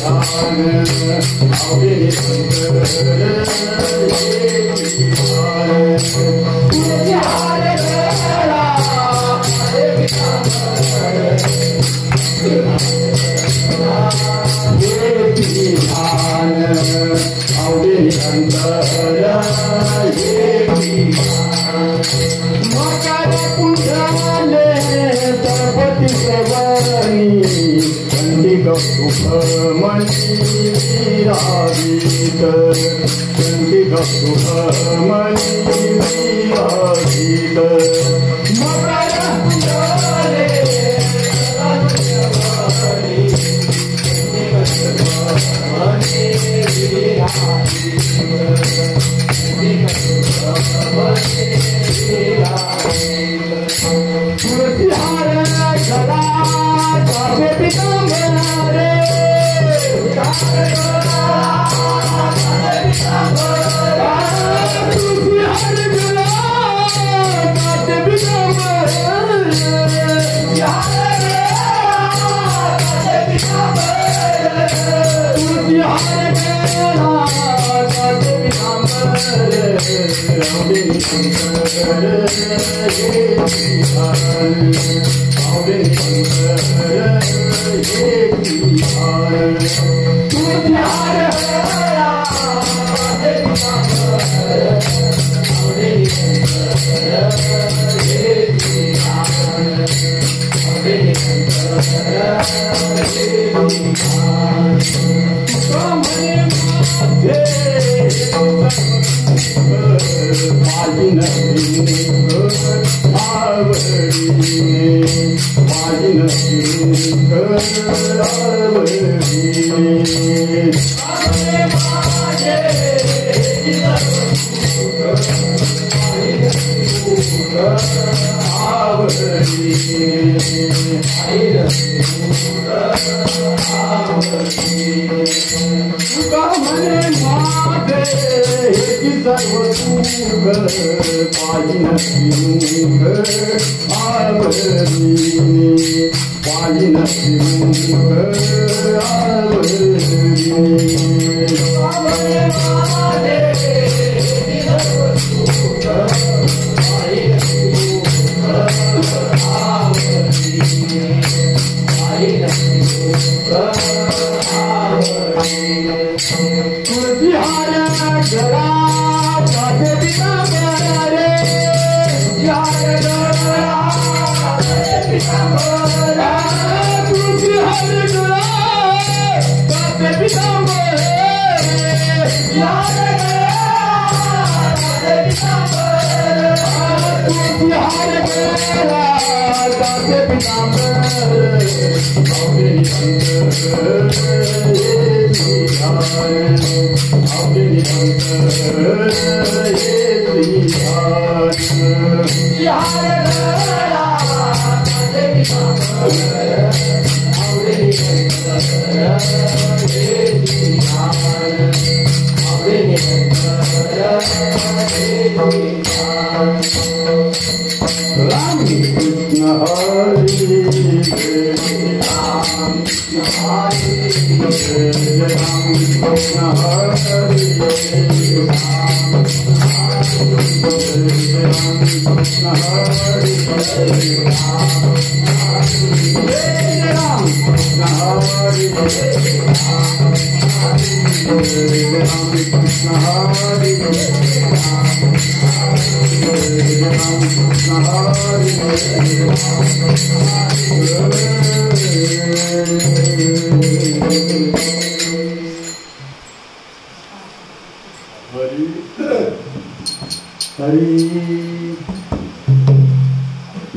Yeah.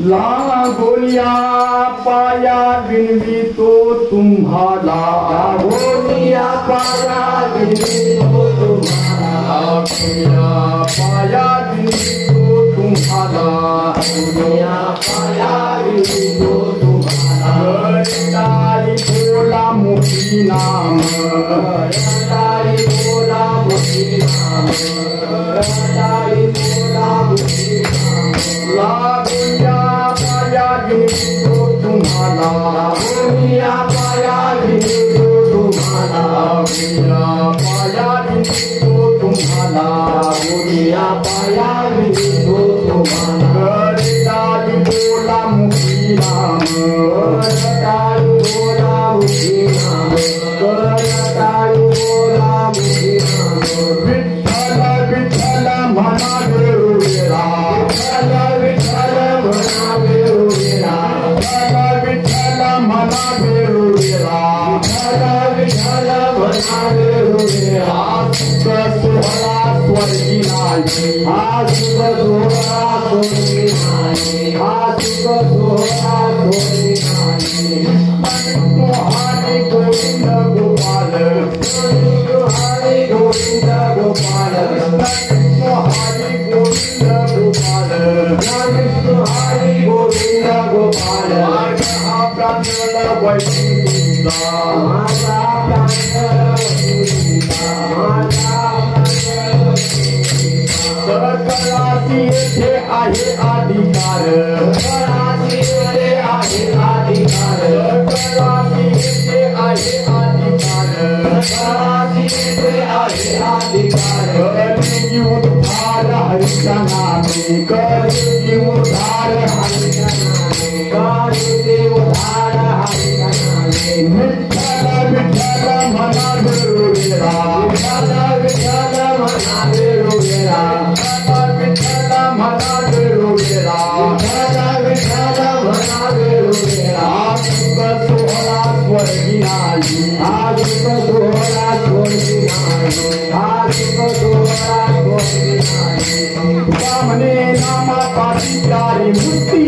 लागोलिया पाया बिनवी तो तुम्हारा लागोलिया पाया बिनवी तो तुम्हारा पाया बिनवी तो तुम्हारा लागोलिया पाया बिनवी तो तुम्हारा तारी बोला मुखी नाम तारी बोला मुखी नाम तारी बोला मुखी नाम लागोलिया पाया बिनवी तो तुम्हारा लागोलिया पाया बिनवी तो तुम्हारा तुम्हाला गुनिया पाया विनितो तुम्हाला गुनिया पाया विनितो तुम्हाला करताली बोला मुखी नाम करताली बोला मुखी नाम करताली बोला मुखी नाम विठ्ठल विठ्ठल म्हणा देऊरा विठ्ठल विठ्ठल म्हणा देऊरा विठ्ठल विठ्ठल म्हणा देऊरा विठ्ठल विठ्ठल म्हणा देऊरा सोहळा स्वर्गी नाही हा सुख सोहळा स्वर्गी नाही हा सुख सोहळा स्वर्गी नाही हरी गोविंद गोपाल हरी गोविंद गोपाल हरी गोविंद गोपाल हरी गोविंद गोपाल हा प्रांजळ वैकुंठ माझा प्रांजळ सकळाची येथे आहे अधिकार सकळाची येथे आहे अधिकार सकळाची येथे आहे अधिकार सकळाची येथे आहे अधिकार कलियुगी उद्धार हरीच्या नामे कलियुगी उद्धार हरीच्या नामे कलियुगी उद्धार हरीच्या नामे विठ्ठल विठ्ठल म्हणा देऊरा विठ्ठल विठ्ठल म्हणा देऊरा विठ्ठल म्हणा देऊरा विठ्ठल विठ्ठल म्हणा देऊरा सुख सोहळा स्वर्गी नाही हा सुख सोहळा स्वर्गी नाही हा सुख सोहळा स्वर्गी नाही म्हणे नामा पाठी प्यारी मुक्ती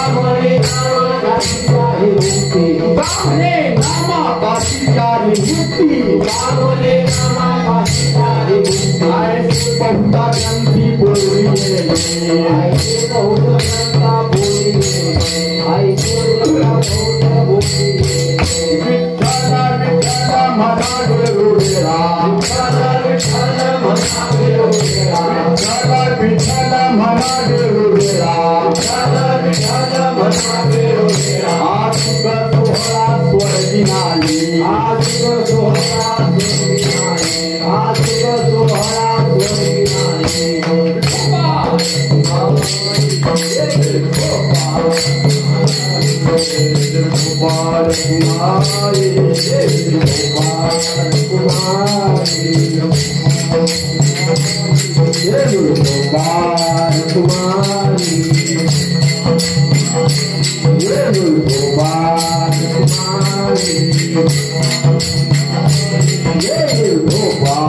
म्हणे नामा पाठी प्यारी मुक्ती म्हणे नामा पाठी प्यारी मुक्ती म्हणे नामा पाठी प्यारी मुक्ती ऐसे बहुता ग्रंथी बोली ऐसे बहुत ग्रंथा बोली ऐसे बहुत बोली विठ्ठल विठ्ठल म्हणा देऊरा विठ्ठल विठ्ठल म्हणा देऊरा विठ्ठल विठ्ठल म्हणा देऊरा विठ्ठल विठ्ठल म्हणा देऊरा आज सुख सोहळा स्वर्गी नाही आज सुख सोहळा स्वर्गी नाही आज सुख सोहळा स्वर्गी नाही गोपाल कुमारी गोपाल कुमारी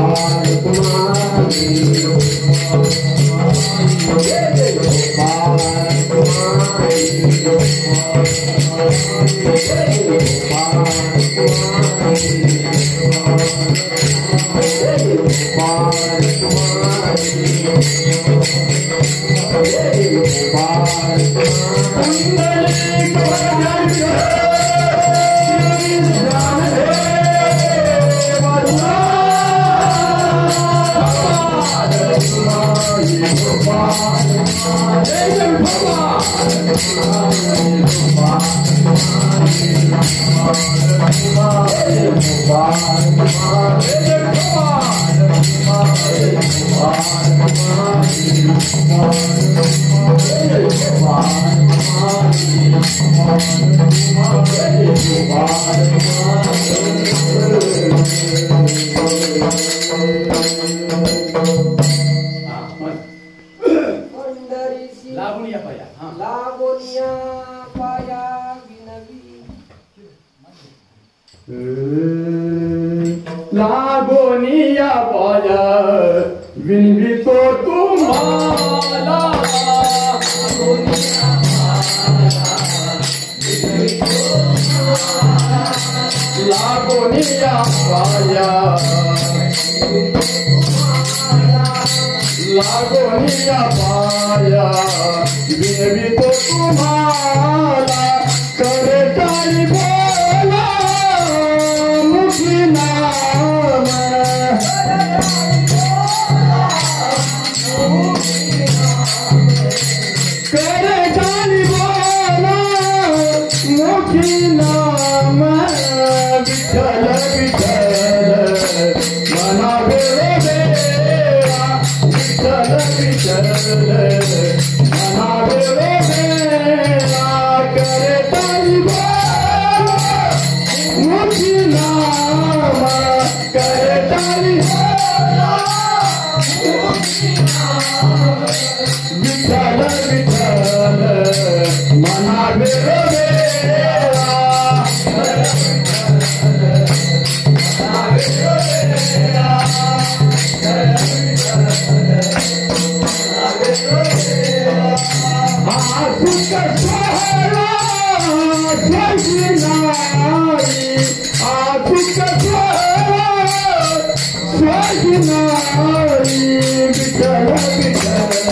गोपाल कुमारी गोपाल कुमारी गोपाल कुमारी लागोनिया पाया विनवितो तुम्हाला लागोनिया पाया लागोनिया पाया विनवितो तुम्हाला करे काही बोला मुखी नाम करे काही बोला मुखी नाम विठ्ठल विठ्ठल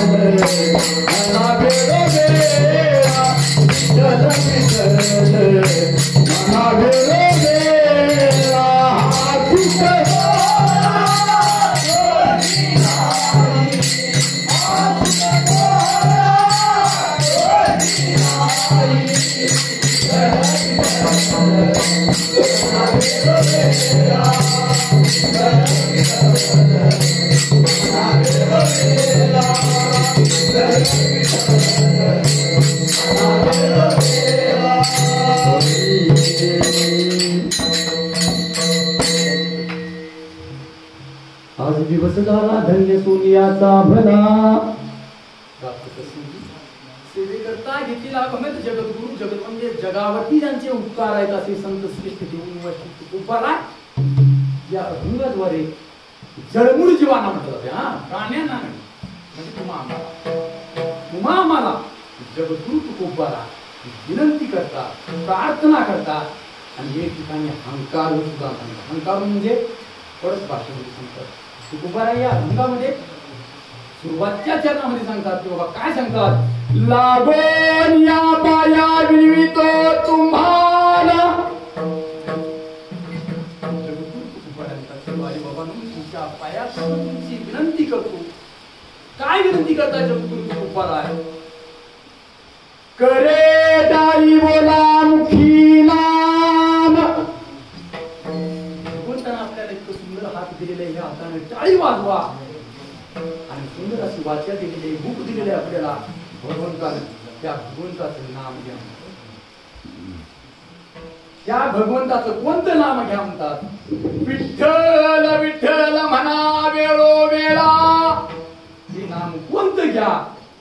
मना भेरो बेला विठ्ठल विठ्ठल मना भेरो बेला आज दिवस झाला धन्य सोनियाचा भला सेवेकरता घेतलेला भगत जगद्गुरु जगत म्हणजे जगावरती ज्यांचे उपकार आहेत असे संत श्रेष्ठ देऊन उपकार या अभंगाद्वारे जळमुळ जीवांना म्हटलं जाते. हा प्राण्यांना नाही म्हणजे तुम्हा आम्हाला जगद्गुरु तुकोबाला विनंती करता प्रार्थना करता आणि एक ठिकाणी अहंकार सुद्धा अहंकार म्हणजे परत भाषेमध्ये सांगतात तुकोबारा या अभंगामध्ये सुरुवातच्या चरणामध्ये सांगतात की बाबा काय सांगतात लागोन या पाया विनवितो तुम्हाला तुमच्या पायात तुमची विनंती करतो. काय विनंती करता जगद्गुरु तुकोबारा करे दाई बोला मुखी नाम भगवंतानं आपल्याला इतकं सुंदर हात दिलेले ह्या हाताने टाळी वाजवा आणि सुंदर अशी वाचा दिलेली भूक दिलेली आपल्याला भगवंताने त्या भगवंताचं नाम घ्या. त्या भगवंताचं कोणतं नाम घ्या म्हणतात विठ्ठल विठ्ठल म्हणा वेळो वेळा. हे नाम कोणतं घ्या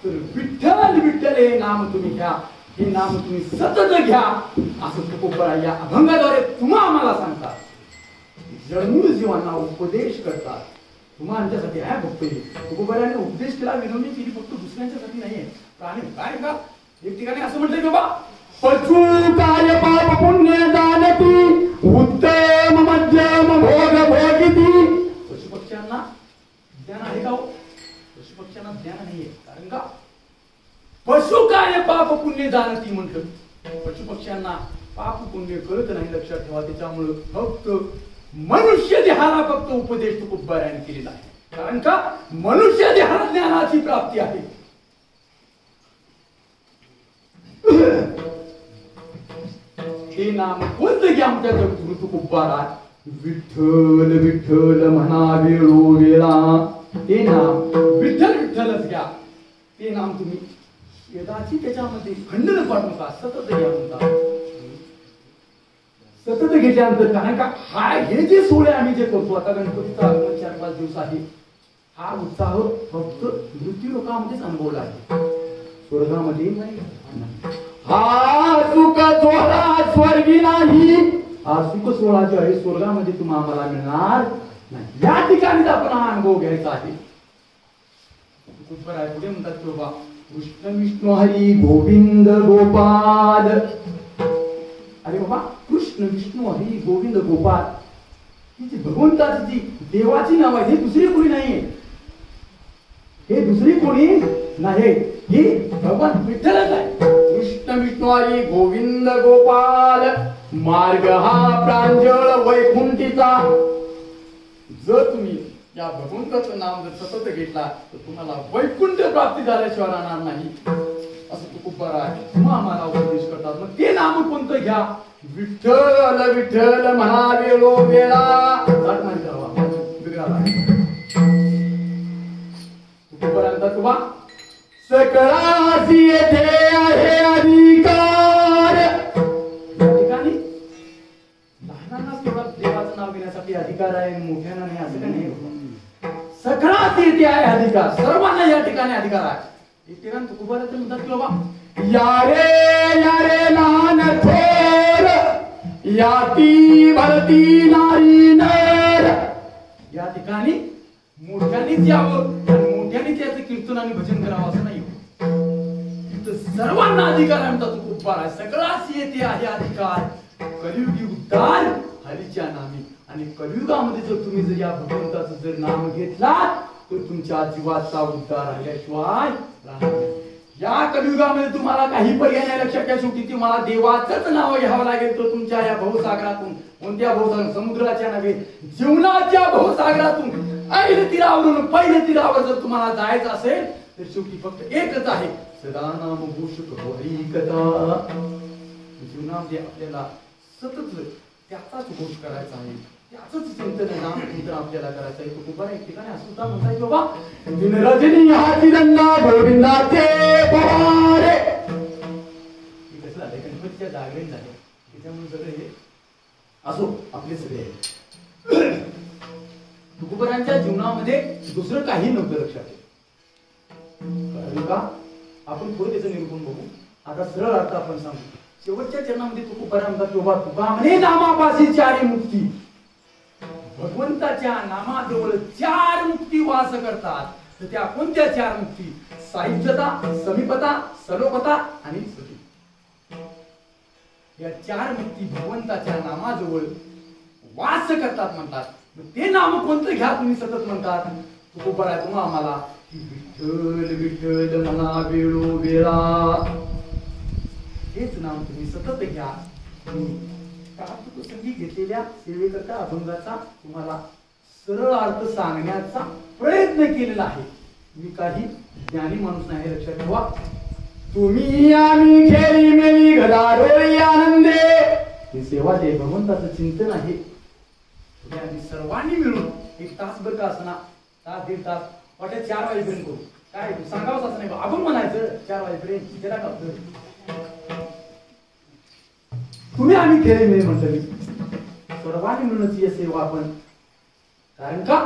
तर विठ्ठल विठ्ठल हे नाम तुम्ही घ्या. हे नाम तुम्ही सतत घ्या असं तुकोबरा या अभंगाद्वारे तुम्हा आम्हाला सांगतात. जळमुळ जीवांना उपदेश करतात. तुम्हा आमच्यासाठी आहे फक्त तुकोबराने उपदेश केला विनवणी केली फक्त दुसऱ्यांच्यासाठी नाहीये. प्राणी काय का एक ठिकाणी असं म्हटलंय की बाबा पशु काय पाप पुण्य जाणती उत्तम मध्यम भोग भोगिती. पशुपक्ष्यांना ज्ञान आहे का? पशुपक्ष्यांना ज्ञान नाहीये. कारण का पशु काय पाप पुण्य जाणती म्हटलं. पशुपक्ष्यांना पाप पुण्य कळत नाही लक्षात ठेवा. त्याच्यामुळे फक्त मनुष्य देहाला फक्त उपदेश तुकोबाराने केलेला आहे. कारण का मनुष्य देहाला ज्ञानाची प्राप्ती आहे. हे नाम कोणतं घ्या आमच्या जगद्गुरु तुकोबारा विठ्ठल विठ्ठल म्हणा वेळो वेळा. हे नाम विठ्ठल विठ्ठलच घ्या. ते नाम तुम्ही वेदाची त्याच्यामध्ये खंडन पाडू नका सतत घ्या म्हणता. सतत घेतल्यानंतर कारण का हा हे जे सोहळे आम्ही जे करतो आता गणपतीचा आगमन 4-5 दिवस आहे. हा उत्साह फक्त मृत्यू लोकांमध्येच अनुभवला आहे. स्वर्गामध्ये हा सुख सोहळा स्वर्गी नाही. हा सुख सोहळा जो आहे स्वर्गामध्ये तुम्हाला आम्हाला मिळणार नाही. या ठिकाणी आपण हा अनुभव घ्यायचा आहे. पुढे म्हणतात की बाबा कृष्ण विष्णू हरी गोविंद गोपाल. अरे बाबा कृष्ण विष्णू हरी गोविंद गोपाल ही जी भगवंताची जी देवाची नाव आहे हे दुसरी कोणी नाहीये. हे दुसरी कोणी नाही. हे भगवान विठ्ठलच आहे. कृष्ण विष्णू हरी गोविंद गोपाल मार्ग हा प्रांजळ वैकुंठीचा. जर तुम्ही या भगवंताचं नाम जर सतत घेतला तर तुम्हाला वैकुंठ प्राप्ती झाल्याशिवाय राहणार नाही असं तुकोबारा आहे. तुम्हा आम्हाला उपदेश करतात. मग ते नाम कोणतं घ्या विठ्ठल विठ्ठल म्हणा वेळो वेळा. तुकोबारा म्हणतात की बा सकळासी येथे आहे अधिकार. या ठिकाणी लहानांनाच तेवढा देवाचं नाव घेण्यासाठी अधिकार आहे मोठ्यांना नाही असं काही नाही. सकळात येथे आहे अधिकार. सर्वांना या ठिकाणी अधिकार आहे. एक ठिकाणी तुकोबाराचं म्हणतात की बाबा यारे लहान थोर याती भरती नारी नर. या ठिकाणी मोठ्यानेच यावं आणि मोठ्यानेच याचं कीर्तन आणि भजन करावं असं नाही. सर्वांना अधिकार आहे म्हणतात तुकोबारा. सगळाच येथे आहे अधिकार. कलियुगी उद्धार हरीच्या नामी. आणि कलियुगामध्ये जर तुम्ही जर या भगवंताचं जर नाम घेतलात तर तुमच्या जीवाचा उद्धार आल्याशिवाय राहणार नाही. या कलियुगामध्ये तुम्हाला काही पर्याय नाही. लक्षात घ्या, शेवटी तुम्हाला देवाचंच नाव घ्यावं लागेल. तर तुमच्या या भवसागरातून, कोणत्या भवसागर, समुद्राच्या नव्हे, जीवनाच्या भवसागरातून ऐन तीरावरून पहिल्या तीरावर जर तुम्हाला जायचं असेल तर शेवटी फक्त एकच आहे, सदा नाम घोषक हरी कथा. जीवनामध्ये आपल्याला सतत त्याचाच घोष करायचा आहे, त्याचंच चिंतन नाम चिंतन आपल्याला करायचं आहे. तो बरं एक ठिकाणी असं सुद्धा म्हणता येईल बाबा, दिन रजनी हाती दंडा गोविंदाचे पवारे. हे कसं झालंय, गणपतीच्या जागरण झाले त्याच्यामुळे सगळे हे असो आपले सगळे तुकोबरांच्या जीवनामध्ये दुसरं काही नव्हतं. लक्षात का आपण पुढे त्याचं निरूपण बघू. आता सरळ अर्थ आपण सांगू. शेवटच्या चरणामध्ये तुकोबरा म्हणतात की बाबा तुका म्हणे नामापाशी चारी मुक्ती. भगवंताच्या नामाजवळ चार मुक्ती वास करतात. तर त्या कोणत्या चार मुक्ती? साहित्यता, समीपता, सलोपता आणि सती. या चार मुक्ती भगवंताच्या नामाजवळ वास करतात म्हणतात. ते नाम कोणतं घ्या तुम्ही सतत म्हणतात. तुकोबरा तुम्हा आम्हाला विठ्ठल विठ्ठल म्हणा वेळो वेळा, हेच नाम तुम्ही सतत घ्या. संधी घेतलेल्या सेवेकरता अभंगाचा तुम्हाला सरळ अर्थ सांगण्याचा प्रयत्न केलेला आहे. मी काही ज्ञानी माणूस नाही, लक्षात ठेवा. तुम्ही आम्ही खेळी मेली गदारोळी आनंदे, ही सेवा जे भगवंताचं चिंतन आहे. आम्ही सर्वांनी मिळून एक तासभर का असना, तास दीड तास, वाटत 4 वाजेपर्यंत करू. काय सांगावंच असं नाही, आपण म्हणायचं 4 वाजेपर्यंत त्याला का तुम्ही आम्ही खेळी मिळी म्हटलं. मी सर्वांनी मिळूनच ही सेवा आपण, कारण का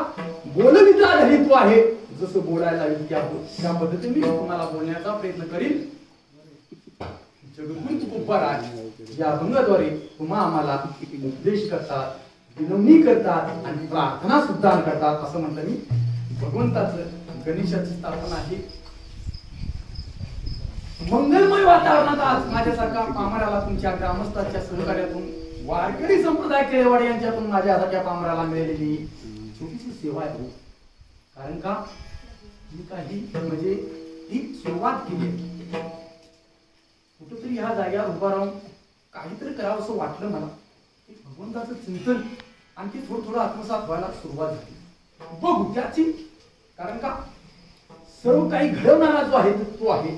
बोलविता धरित्व आहे. जसं बोलायला हवी त्या पद्धतीने मी तुम्हाला बोलण्याचा प्रयत्न करीन. जगद्गुरु तुकोबरा या अभंगाद्वारे तुम्हा आम्हाला उपदेश करतात, विनवणी करतात आणि प्रार्थना सुद्धा करतात. असं म्हणतं मी. भगवंताचं गणेशाची स्थापना आहे. मंगलमय वातावरणात आज माझ्यासारखा पामराला तुमच्या ग्रामस्थांच्या सहकार्यातून, वारकरी संप्रदाय केळेवाडी यांच्यातून माझ्यासारख्या पामराला मिळालेली छोटीशी सेवा आहे. कारण का मी काही म्हणजे ही सुरुवात केली. कुठेतरी ह्या जाग्यावर उभा राहून काहीतरी करावं असं वाटलं मला. भगवंताचं चिंतन आणखी थोडं थोडं आत्मसात व्हायला सुरुवात झाली. बघू त्याची, कारण का सर्व काही घडवणारा जो आहे तो आहे,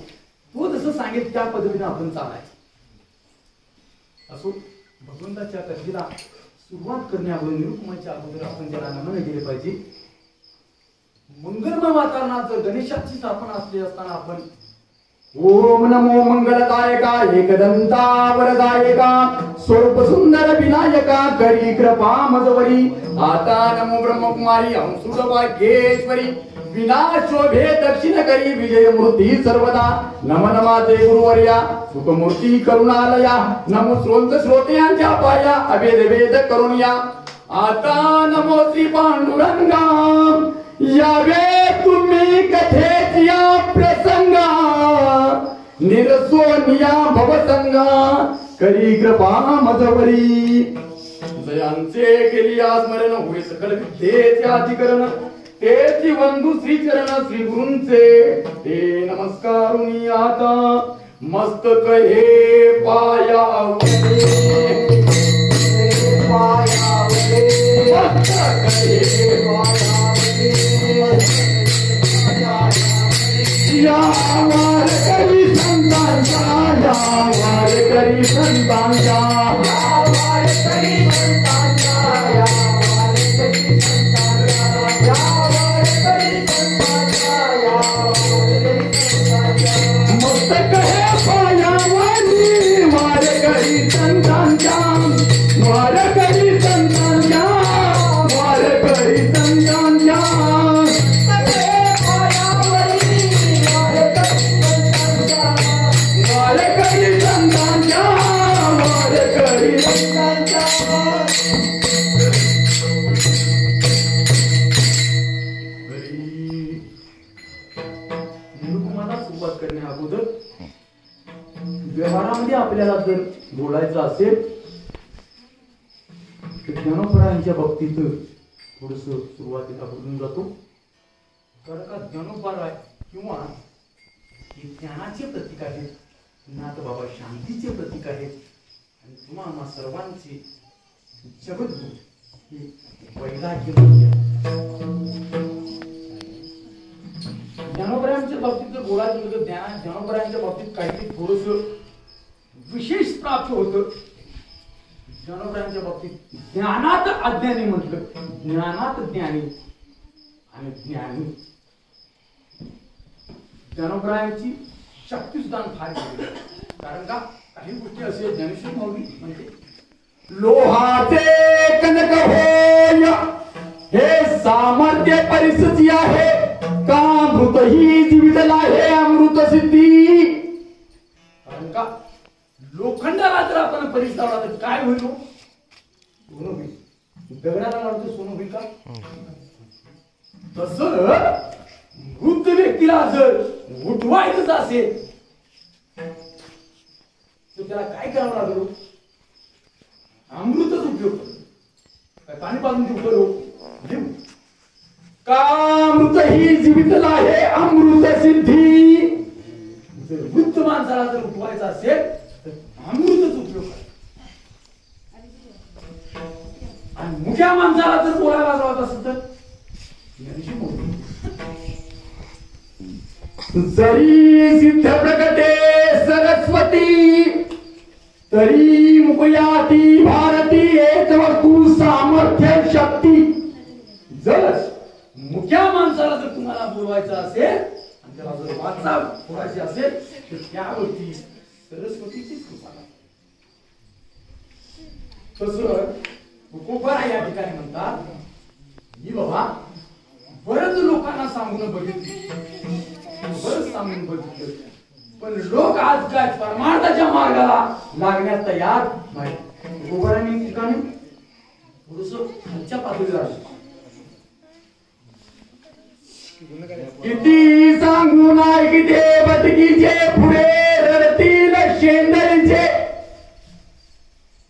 तो जसं सांगेल त्या पद्धतीने आपण चालायचं. असो, भगवंताच्या कथेला सुरुवात करण्याअगोदर, निरुपमाच्या अगोदर आपण त्याला नमन केले पाहिजे. मंगलमय वातावरणात जर गणेशाची स्थापना असली असताना आपण ओम नमो मंगलदायका एकदंता वरदायका स्वरूप सुंदर विनायका करी कृपा मजवरी आता नमो ब्रह्मकुमारी अंशुड भाग्येश्वरी विनाशोभे दक्षिण करी विजय मूर्ती सर्वदा नम नमाजे गुरुवर्या सुखमूर्ती करुणालया नमो श्रोत श्रोत्यांच्या पाया अभेद वेद करुणया आता नमो श्री पांडुरंगा यावे तुम्ही कथेच्या प्रसंगा निरसोनिया भवसंगा करी कृपा मजवरी जयांचे केली स्मरण होय सकल विद्येचे अधिकरण तेची वंदू श्री चरण श्री गुरूंचे ते नमस्कारुनी आता मस्तक हे पायावले पायावले मस्तक हे पायावले या वारकरी संतांचा या वारकरी संतांचा या वारकरी संतांचा या वारकरी संतांचा या वारकरी संतांचा या वारकरी संतांचा मस्तक हे पायावली वारकरी संतांच्या वारकरी संतांच्या वारकरी संतांच्या व्यवहारामध्ये आपल्याला जर बोलायचं असेल तर ज्ञानोबरांच्या बाबतीत थोडस सुरुवातीला बोलून जातो. का ज्ञानोबा किंवा हे ज्ञानाचे प्रतीक आहेत, नाथ बाबा शांतीचे प्रतीक आहेत आणि तुम्हा आम्हा सर्वांचे जगद्गुरु हे वैराग्य ज्ञानोबरायांच्या बाबतीत जर बोलायचं तर ज्ञानोबरायांच्या बाबतीत काहीतरी थोडस विशेष प्राप्त होतं. ज्ञानोबरायांच्या बाबतीत ज्ञानात अज्ञानी म्हटलं, ज्ञानात ज्ञानी आणि ज्ञानी. ज्ञानोबरायांची शक्ती सुद्धा फार केली, कारण का काही गोष्टी असे ज्ञानेश्वर माऊली म्हणजे लोहाचे कनक होय हे सामर्थ्य परिस्थिती आहे, का मृत ही जीवितला हे अमृत सिद्धी. कारण का लोखंडाला जर आपण परीस लावला तर काय होईल? सोनं होईल. दगडाला लावतो सोनं होईल का? तसं वृद्ध व्यक्तीला जर उठवायचंच असेल तर त्याला काय करावं लागेल? अमृतच उपयोग करू, काय पाणी पाजून देऊ करू? का मृत ही जीवितला हे अमृत सिद्धी. जर वृद्ध माणसाला जर उठवायचं असेल तर अमृतच उपयोग करा. आणि मुख्या माणसाला जर बोलायला लावत असेल तर ज्ञानेश्वर माऊली. जरी सिद्ध प्रकटे सरस्वती तरी मुकयाती भारती एक वस्तू सामर्थ्य शक्ती. जर मुख्या माणसाला जर तुम्हाला बोलवायचं असेल आणि त्याला जर वाचा फोडायची असेल तर त्यावरती सरस्वतीचीच कृपा लागते. तसं तुकोबा या ठिकाणी म्हणतात की बाबा बरंच लोकांना सांगून बघितलं, बरंच सांगून बघितलं, पण लोक आज काय परमार्थाच्या मार्गाला लागण्यात तयार नाही. तुकोबारांनी ठिकाणी थोडस खालच्या पातळीवर आले. किती सांगून ऐकते बदकीचे पुढे रडतील शेंदरीचे.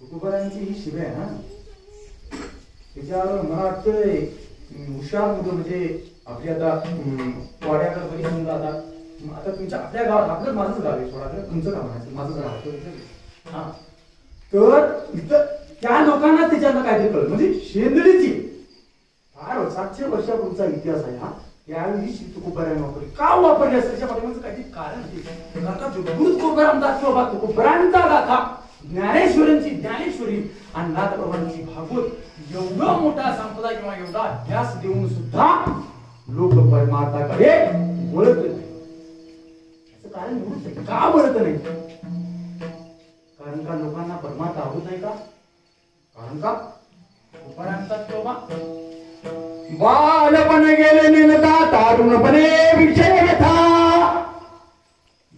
तुकोबारांची ही शिबे आहे ना, त्याच्यावर मला वाटतंय हुशार मुलं म्हणजे आपली आता वाड्याकडे बरी समजा आता तुमच्या आपल्या गावात आपलं माझंच गाव आहे, थोडा तुमचं गाव म्हणायचं, माझं गाव आहे. हा तर इथं त्या लोकांना त्याच्यानं काहीतरी कळलं, म्हणजे शेंदळीची फार 700 वर्षापूर्वीचा इतिहास आहे हा. त्यावेळी तुकोबारांनी वापरली. का वापरली असेल त्याच्या पाठीमागचं काहीतरी कारण आहे. गाथा जगद्गुरु तुकोबारामदास किंवा तुकोबारांचा गाथा ज्ञानेश्वरांची ज्ञानेश्वरी आणि नाथबाबांची भागवत एवढा मोठा संप्रदाय किंवा एवढा अभ्यास देऊन सुद्धा लोक परमार्थाकडे वळत नाही. याचं कारण एवढंच आहे. का वळत नाही? कारण का लोकांना परमार्थ आवडत नाही का? कारण का तुकोबारांचा किंवा बालपण गेले नेनता तारुणपणे विषय व्यथा.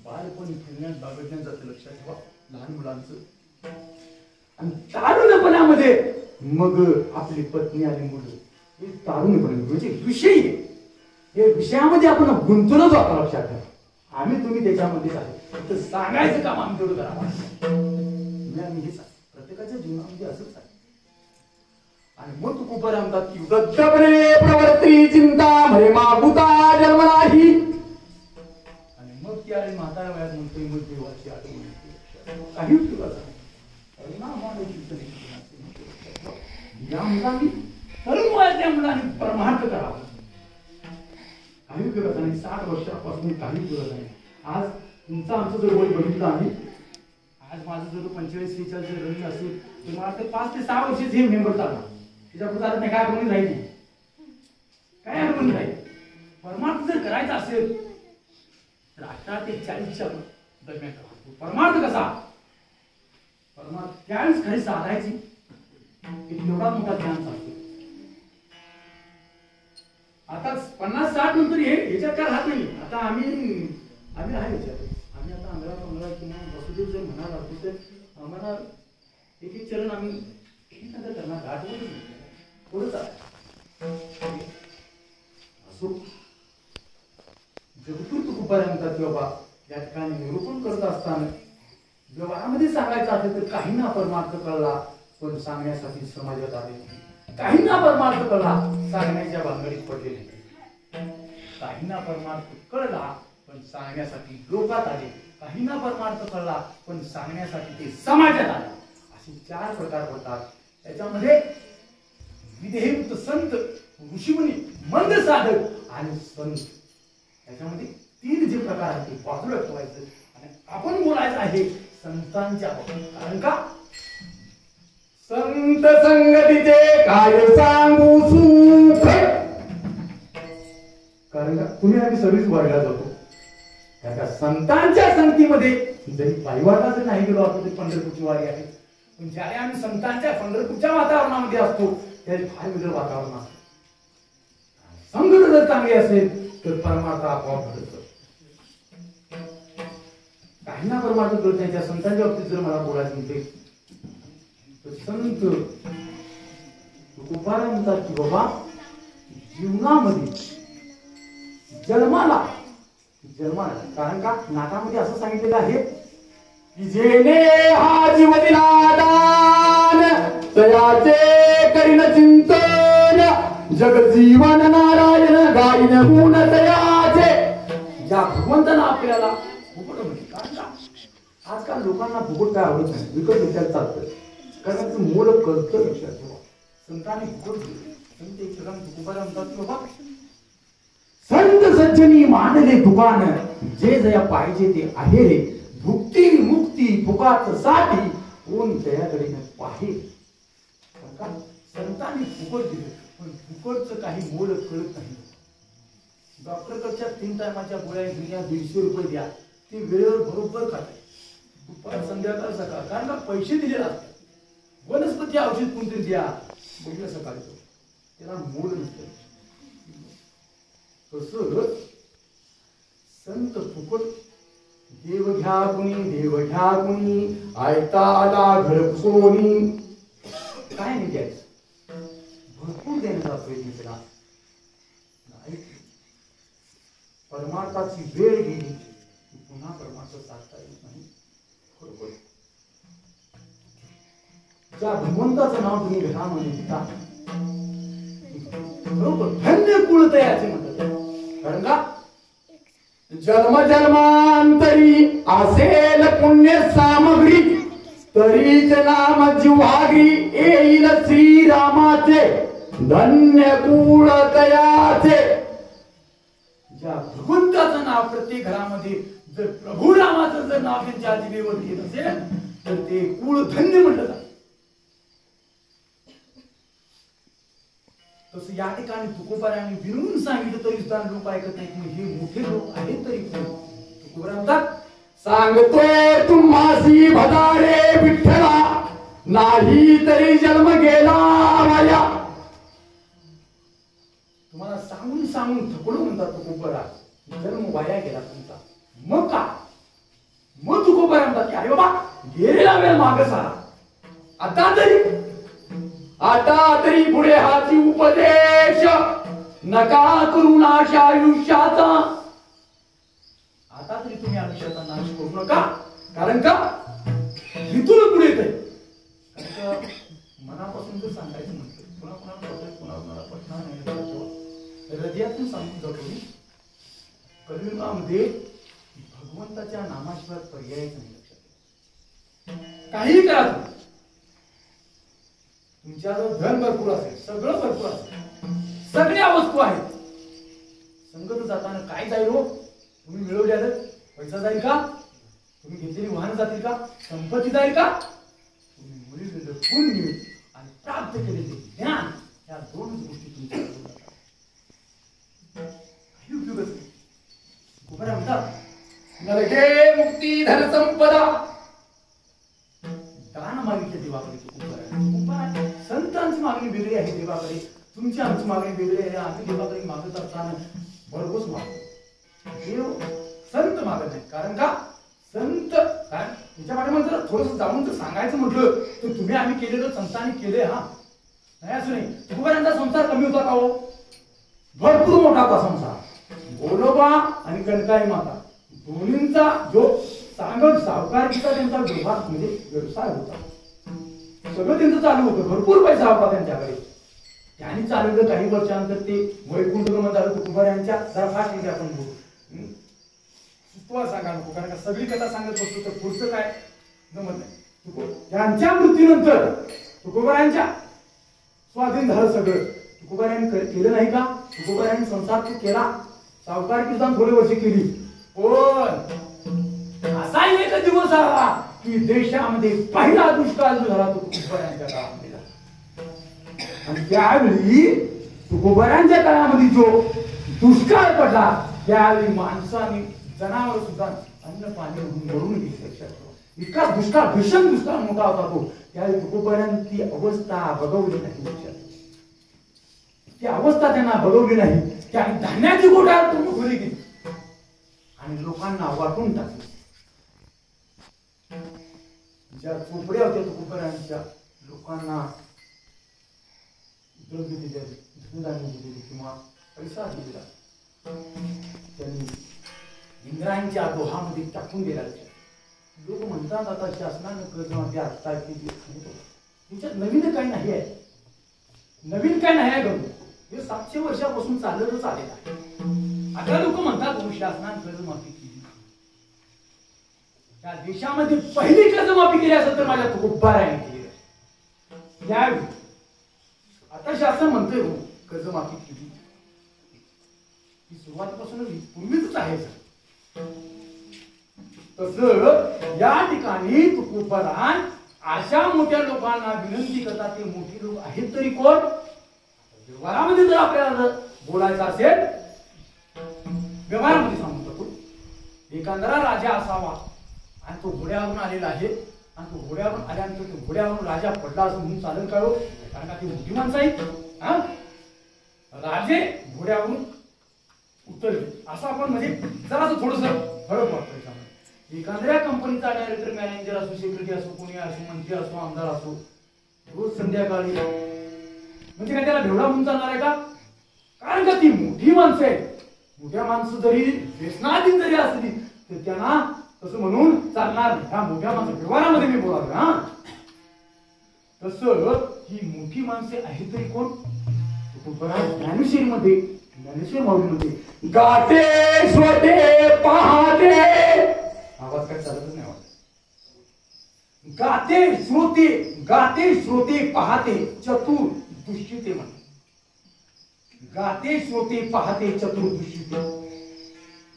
बालपण फिरण्यात बागडण्यात जातं, लक्षात ठेवा लहान मुलांचं. आणि तारुणपणामध्ये मग आपली पत्नी आणि मुलं हे तारुणपणे म्हणजे विषय आहे. हे विषयामध्ये आपण गुंतूनच जातो, लक्षात ठेवा. आम्ही तुम्ही त्याच्यामध्येच आहे, फक्त सांगायचं काम आम्ही तेवढं करावं. आम्ही हेच प्रत्येकाच्या जीवनामध्ये असंच आहे. आणि मग तुकोबाराम म्हणतात की दत्तपणे प्रवर्ती चिंता म्हणे मागुता जन्म नाही. आणि मग ती आली म्हातारा वयात म्हणतोय मग देवाची आठवण येते. काही उपयोगाचं नाही. या मुलांनी तरुण वयातल्या मुलांनी परमार्थ करावा. काही उपयोगाचं नाही. 60 वर्षापासून काही उपयोगाचं नाही. आज तुमचं आमचं जर वय बघितलं आम्ही, आज माझं जर 45-46 रनिंग असेल तर मला ते 5 ते 6 वर्ष हे मेंबर चालणार. त्याच्या चालत नाही. काय आठवणी राहील? काय आठवणी राहील? परमार्थ जर करायचा असेल तर 18 ते 40च्या दरम्यान करा. परमार्थ कसा? परमार्थ त्यावेळेस खरी साधायची एवढा मोठा ज्ञान सांगतो. आता 50-60 नंतर याच्यात काय राहत नाही. आता आम्ही आहे याच्यात. आम्ही आता 15 किंवा वसुदेव जर म्हणाला तर आम्हाला एक चरण आम्ही करणार आठवतच नाही. थोडंच असो जगद्गुरु तुकोबाराम म्हणतात की बाबा या ठिकाणी निरूपण करत असताना व्यवहारामध्ये सांगायचं असेल तर काहींना परमार्थ कळला पण सांगण्यासाठी समाजात आले, काहींना परमार्थ कळला सांगण्याच्या भानगडीत पडले नाही. काहींना परमार्थ कळला पण सांगण्यासाठी लोकात आले, काहींना परमार्थ कळला पण सांगण्यासाठी ते समाजात आले. असे 4 प्रकार पडतात. त्याच्यामध्ये विधेयुक्त संत, ऋषीमुनी, मंद साधक आणि संत, त्याच्यामध्ये 3 जे प्रकार आहेत ते बाजूला ठेवायचं आणि आपण बोलायचं आहे संतांच्या बाबतीत. कारण का संत संगतीचे काय सांगू सुख. कारण का तुम्ही आम्ही सर्वच वर्गात जातो, त्या संतांच्या संगतीमध्ये जरी पायवाटा जर नाही गेलो आपण तरी पंढरपूरची वारी आहे, पण ज्यावेळी आम्ही संतांच्या पंढरपूरच्या वातावरणामध्ये असतो त्यावेळी फार वेगळं वातावरण असतं. संगत जर चांगली असेल तर परमार्थ आपोआप घडतं. काहींना परमार्थ कळत नाही. त्या संतांच्या बाबतीत जर मला बोलायचं म्हणते तर संत तुकोबाराय म्हणतात की बाबा जीवनामध्ये जन्माला कारण का नाटामध्ये असं सांगितलेलं आहे की जेने हा जीव दिला दान तयाचे करीन चिंतन जग जीवन नारायण गायन गुण तयाचे. ज्या भगवंतानं आपल्याला फुकट म्हणजे कारण का आजकाल लोकांना फुकट काय आवडत नाही, विकत विचार चालतं. कारण त्याचं मोल कळतं. लक्षात ठेवा संतांनी फुकट दिलं. संत एक ठिकाण तुकोबाराय म्हणतात की बाबा संत सज्जनी मानले दुकान जे जया पाहिजे ते आहे रे, भुक्ती मुक्ती फुकात साठी कोण त्याकडे पाहे. संतांनी फुकट दिले पण फुकटचं काही मोल कळत नाही. डॉक्टरकडच्या 3 टायमाच्या गोळ्या घेण्या 150 रुपये द्या, ते वेळेवर बरोबर खाते दुपार संध्याकाळ सकाळ. कारण का पैसे दिले असतात. वनस्पती औषध कोणतरी द्या बघितलं सकाळी त्याला मोल नसतं. संत फुकट देव घ्या कुणी ऐकता आला घरसोनी काय नाही द्यायचं, भरपूर देण्याचा प्रयत्न केला. परमार्थाची वेळ गेली की पुन्हा परमार्थ साधता येत नाही. बरोबर ज्या भगवंताचं नाव तुम्ही घरामध्ये घेता बरोबर धन्य कुळ तयाचे म्हणतात. कारण का जन्म जन्मांतरी असेल पुण्य सामग्री तरीच नाम जिव्हाग्री येईल श्रीरामाचे धन्य कुळ तयाचे. ज्या भगवंताचं नाव प्रत्येक घरामध्ये जर प्रभू रामाचं जर नाव त्यांच्या जिभेवरती येत असेल तर ते कुळ धन्य म्हटलं जातं. तसं या ठिकाणी तुकोबारायांनी विनवून सांगितलं तरी सुद्धा लोक ऐकत नाहीत. हे मोठे लोक आहेत तरी तुकोबाराय म्हणतात सांगतोय तुम्हासी भदारे विठ्ठला नाही तरी जन्म गेला वाया. तुम्हाला सांगून सांगून थकलो म्हणतात तुकोबाराय, जन्म वाया गेला तुमचा. मग का मग तुकोबाराय म्हणतात की अरे बाबा गेलेला वेळ मागे सारा, आता तरी पुढे हाती उपदेश नका करू नाश आयुष्याचा. आता तरी तुम्ही आयुष्याचा नाश करू नका. कारण का इथून पुढे येते मनापासून जर सांगायचं म्हटलं पुन्हा कोणाला पटणार नाही. हृदयातून सांगून जातो मी कलियुगामध्ये भगवंताच्या नामाशिवाय पर्यायच नाही. लक्षात काही करा तुमच्याजवळ धन भरपूर असेल, सगळं भरपूर असेल, सगळ्या वस्तू आहेत, संगत जाताना काय जाईल हो? तुम्ही मिळवल्यानं पैसा जाईल का? तुम्ही घेतलेली वाहन जातील का? संपत्ती जाईल का? तुम्ही मिळवलेलं पुण्य आणि प्राप्त केलेले ज्ञान या 2 गोष्टी तुमच्या काही उपयोगच नाही. तुकोबाराय म्हणतात नरके मुक्ती धन संपदा दान मागितले देवाकडे. तुकोबाराय संतांची मागणी वेगळी आहे देवाकडे, तुमची आमची मागणी वेगळी आहे. आम्ही देवाकडे मागत असताना भरघोस मागतो, देव संत मागत नाही. कारण का संत काय त्याच्या पाठीमागे जर थोडंसं जाऊन जर सांगायचं म्हटलं तर तुम्ही आम्ही केलेलं संतांनी केले हा नाही असं नाही. तुकोबारायांचा संसार कमी होता का हो? भरपूर मोठा होता संसार. गोलोबा आणि कनकाई माता दोन्हींचा जो सांगत सावकारीचा त्यांचा व्यवहार म्हणजे व्यवसाय होता, सगळं त्यांचं चालू होतं, भरपूर पैसा होता त्यांच्याकडे. त्यांनी चालवलं काही वर्षानंतर ते वैकुंठ गमन झालं तुकोबारायांच्या जरा फास्ट म्हणजे आपण बोलू तुला सांगा नको कारण का सगळी कथा सांगत बसतो तर पुढचं काय जमत नाही. यांच्या मृत्यूनंतर तुकोबारायांच्या स्वाधीन झालं सगळं. तुकोबारायांनी केलं नाही का? तुकोबारायांनी संसार तो केला, सावकारकी सुद्धा थोडी वर्ष केली, पण असाही एक दिवस आला की देशामध्ये पहिला दुष्काळ जो झाला तो तुकोबारायांच्या काळामध्ये झाला. आणि त्यावेळी तुकोबारायांच्या काळामध्ये जो दुष्काळ पडला त्यावेळी माणसाने जनावर सुद्धा अन्न पाणी मरून गेली. लक्षात ठेवा, इतका दुष्काळ भीषण दुष्काळ मोठा होता तो. त्यावेळी तुकोबारायांनी ती अवस्था बघवली नाही. लक्षात ती अवस्था त्यांना बघवली नाही. त्याने धान्याची गोठा उघडली गेली आणि लोकांना वाटून टाकली. ज्या चोपड्या होत्या तुकोबारायांच्या लोकांना द्रव्य दिले, धनधान्य दिले किंवा पैसा दिला, त्यांनी इंद्रायणच्या दोहामध्ये टाकून दिला. लोक म्हणतात आता शासनानं कर्जमाफी आता त्याच्यात नवीन काही नाही आहे, नवीन काय नाही आहे गंग, हे 700 वर्षापासून चालतच आलेलं आहे. आता लोक म्हणतात शासनाने कर्जमाफी केली. त्या देशामध्ये पहिली कर्जमाफी केली असेल तर माझ्या तुकोबारायांनी केली आहे. यावेळी आता शासन म्हणतोय कर्जमाफी केली, ही सुरुवातीपासूनच पूर्वीच आहे. तसं या ठिकाणी तुकोबाराय अशा मोठ्या लोकांना विनंती करतात. ते मोठी लोक आहेत तरी कोण? व्यवहारामध्ये जर आपल्याला बोलायचं असेल, व्यवहारामध्ये सांगतो एखादा राजा असावा आणि तो घोड्यावरून आलेला आहे आणि तो घोड्यावरून आल्यानंतर तो घोड्यावरून राजा पडला असं म्हणून चालेल का? कारण का ती मोठी माणसं आहेत. राजे घोड्यावरून उतरले असं आपण म्हणजे जरासं थोडस फरक वाटतो. एखाद्या कंपनीचा डायरेक्टर, मॅनेजर असो, सेक्रेटरी असो, कोणी असो, मंत्री असो, आमदार असो, रोज संध्याकाळी म्हणजे काय त्याला भेवडा म्हणून चालणार आहे का? कारण का ती मोठी माणसं आहेत. मोठ्या माणसं जरी व्यसनाधीन जरी असली तर त्यांना तसं म्हणून चालणार नाही. ह्या मोठ्या माणसं व्यवहारामध्ये मी बोलावं हा. तसं ही मोठी माणसे आहेत तरी कोण? ज्ञानेश्वरीमध्ये, ज्ञानेश्वर माऊलीमध्ये गाते स्वते पाहते, आवाज काय चालतच नाही वाटत. गाते श्रोते पाहते चतुर दुष्टिते म्हणते. गाते श्रोते पाहते चतुर दुष्टिते,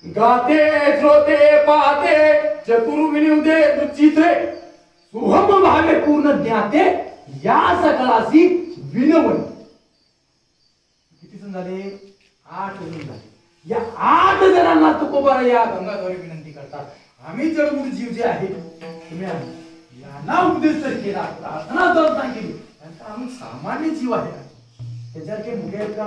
गाते श्रोते पाहते चतुर विनिवदे दुचिते, सुहम भावे पूर्ण ज्ञाते या सकळासी विनवण. किती जण झाले? 8 जण झाले. या 8 जणांना तुकोबाराय या गंगाधरी विनंती करतात, आम्ही जडमूळ जीव जे आहे तुम्ही यांना उपदेश जर केला, प्रार्थना जर नाही केली, आम्ही सामान्य जीव आहे, त्याच्यात काही मोठे आहेत का?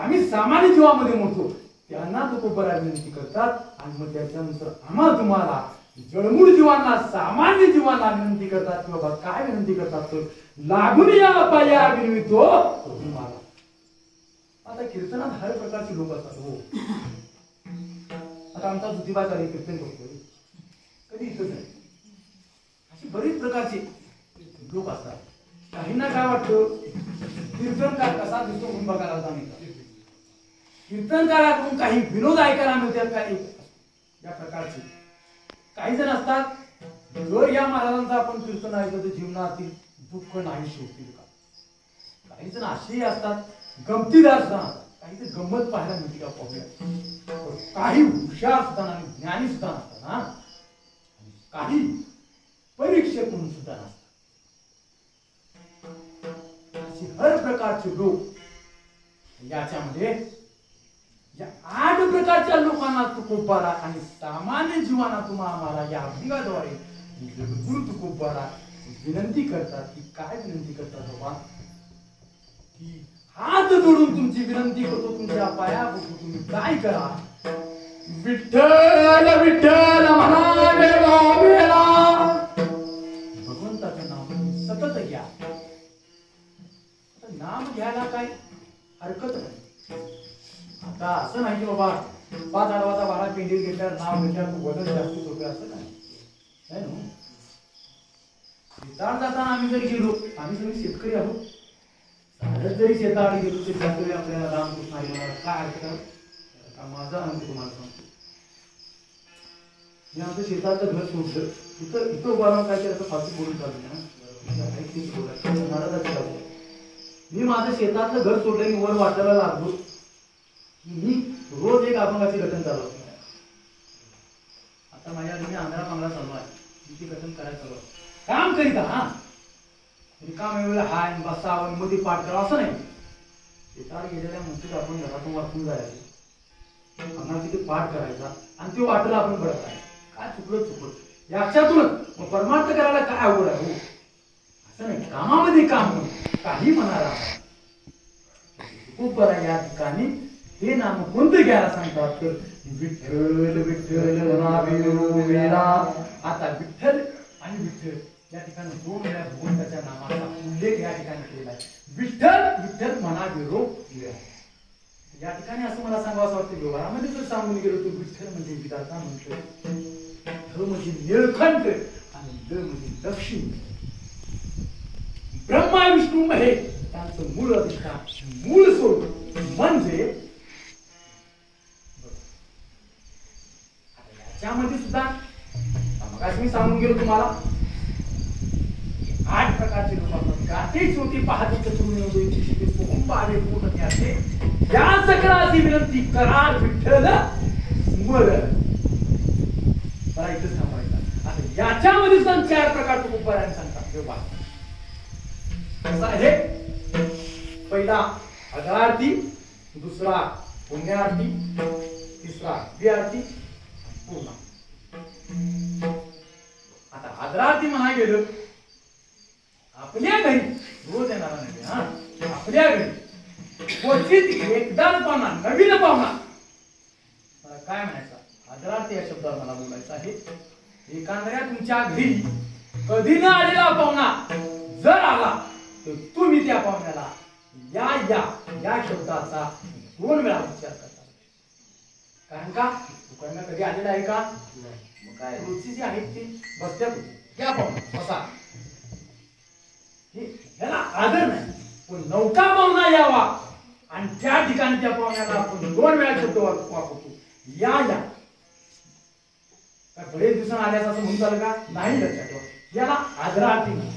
आम्ही सामान्य जीवामध्ये मोडतो. त्यांना तुकोबाराय विनंती करतात आणि मग त्याच्यानंतर आम्हाला तुम्हाला जडमूळ जीवांना, सामान्य जीवांना विनंती करतात की बाबा काय विनंती करतात तर लागून या पाया विनवितो तुम्हाला. आता कीर्तनात हर प्रकारचे लोक असतात. हो, आता आमचा ज्योतिबाचा कीर्तन करतोय, कधी इथंच नाही. अशी बरीच प्रकारचे लोक असतात. काहींना काय वाटतं कीर्तनकार कसा दिसतो म्हणून बघायला जाणे, कीर्तनकाराकडून काही विनोद ऐकायला मिळतात काही या प्रकारचे. काही जण असतात जर या महाराजांचा आपण कीर्तन ऐकलं तर जीवनातील दुःख नाही शोधतील का. काही जण असेही असतात गमतीदार सुद्धा असतात. काही तर गंमत पाहायला मिळते का पाहूया. काही हुशार सुद्धा आणि ज्ञानी सुद्धा असतात ना, काही परीक्षक म्हणून सुद्धा नसतात. असे हर प्रकारचे लोक याच्यामध्ये या 8 प्रकारच्या लोकांना तुकोबाराय आणि सामान्य जीवांना तुम्हा आम्हाला या अभंगाद्वारे गुरु तुकोबाराय विनंती करतात. की काय विनंती करतात बाबा? की हात जोडून तुमची विनंती करतो, तुमच्या पाया बघू तुम्ही काय करा. विठ्ठल विठ्ठल म्हणा वेळा, भगवंताचं नाव सतत घ्या. नाम घ्यायला काय हरकत नाही. आता असं नाही की बाबा 5 आडवाचा 12 पेंडील घेतल्यावर नाव घेतल्यावर वजन जास्त होते असं नाही ना. जाताना आम्ही जर गेलो, आम्ही सगळे शेतकरी आहोत, जरी शेतावर गेलो तरी जातोय आपल्याला रामकृष्ण हरी मला काय अर्थ का माझा अनुभव तुम्हाला सांगतो. मी आमचं शेताचं घर सोडलं इथं उभा राहून काय करायचं फाशी बोलून चालू ना महाराजाची बाजू. मी माझं शेतातलं घर सोडलं मी वर वाटायला लागलो. मी रोज एक अभंगाची घटन चालू होती. आता माझ्या मी आंधळा पांगळा चालू आहे ती घटन करायला चालू आहे. काम करीत हा रिकाम वेळेला हाय बसा मध्ये पाठ करा असं नाही. शेतात गेलेल्या म्हणतो आपण घरातून वाचून जायचं आम्हाला तिथे पाठ करायचा आणि ते वाटलं आपण बरं काय काय चुकलं याच्यातूनच मग परमार्थ करायला काय अवघड आहे हो असं नाही. कामामध्ये काम काही म्हणाला खूप बरं या ठिकाणी हे नाम कोणतं घ्यायला सांगतात तर विठ्ठल विठ्ठल म्हणा. आता विठ्ठल आणि विठ्ठल या ठिकाणी दोन वेळा भगवंताच्या नामाचा उल्लेख या ठिकाणी केलेला आहे. विठ्ठल विठ्ठल म्हणा विरोध या ठिकाणी असं मला सांगावं असं वाटतं व्यवहारामध्ये जर सांगून गेलो तर विठ्ठल म्हणजे विधाता म्हणतो, ध म्हणजे निळखंड आणि ल म्हणजे लक्ष्मी. ब्रह्मा विष्णू महेश त्यांचं मूळ अधिष्ठान मूळ स्वरूप म्हणजे याच्यामध्ये सुद्धा मग मी सांगून गेलो तुम्हाला 8 प्रकारचे लोक असतात. गाते छोटी पाहते चतुर्णी सोहंब आले पूर्ण ज्ञाते या सकळाची विनंती करा विठ्ठल स्मर. मला इथंच थांबायचं. आता याच्यामध्ये सुद्धा 4 प्रकारचे उपचारांनी सांगतात व्यवहार कसा आहे. पहिला अगारती, दुसरा पुण्यार्थी, तिसरा विआरती पूर्ण. आता आदरार्थी म्हणा गेलं आपल्या घरी रोज येणारा नाही हा आपल्या घरी क्वचित एकदा पाहुणा नवीन पाहुणा मला काय म्हणायचं आदरार्थी या शब्दावर मला बोलायचं आहे. एखाद्या तुमच्या घरी कधी न आलेला पाहुणा जर आला तर तुम्ही त्या पाहुण्याला या या या शब्दाचा 2 वेळा उच्चार करता. कारण का दुकानला कधी आलेला आहे का मग काय रोजची जी आहेत ती बसत्यात त्या पाहुणा बसा याला आदर नाही. पण नौका पाहुणा यावा आणि त्या ठिकाणी त्या पाहुण्याला आपण 2 वेळा शब्द वापरतो या या. बरेच दिवसांना आल्यास असं म्हणून चाललं का नाही लक्षात ठेवा याला आदरार्थी नाही.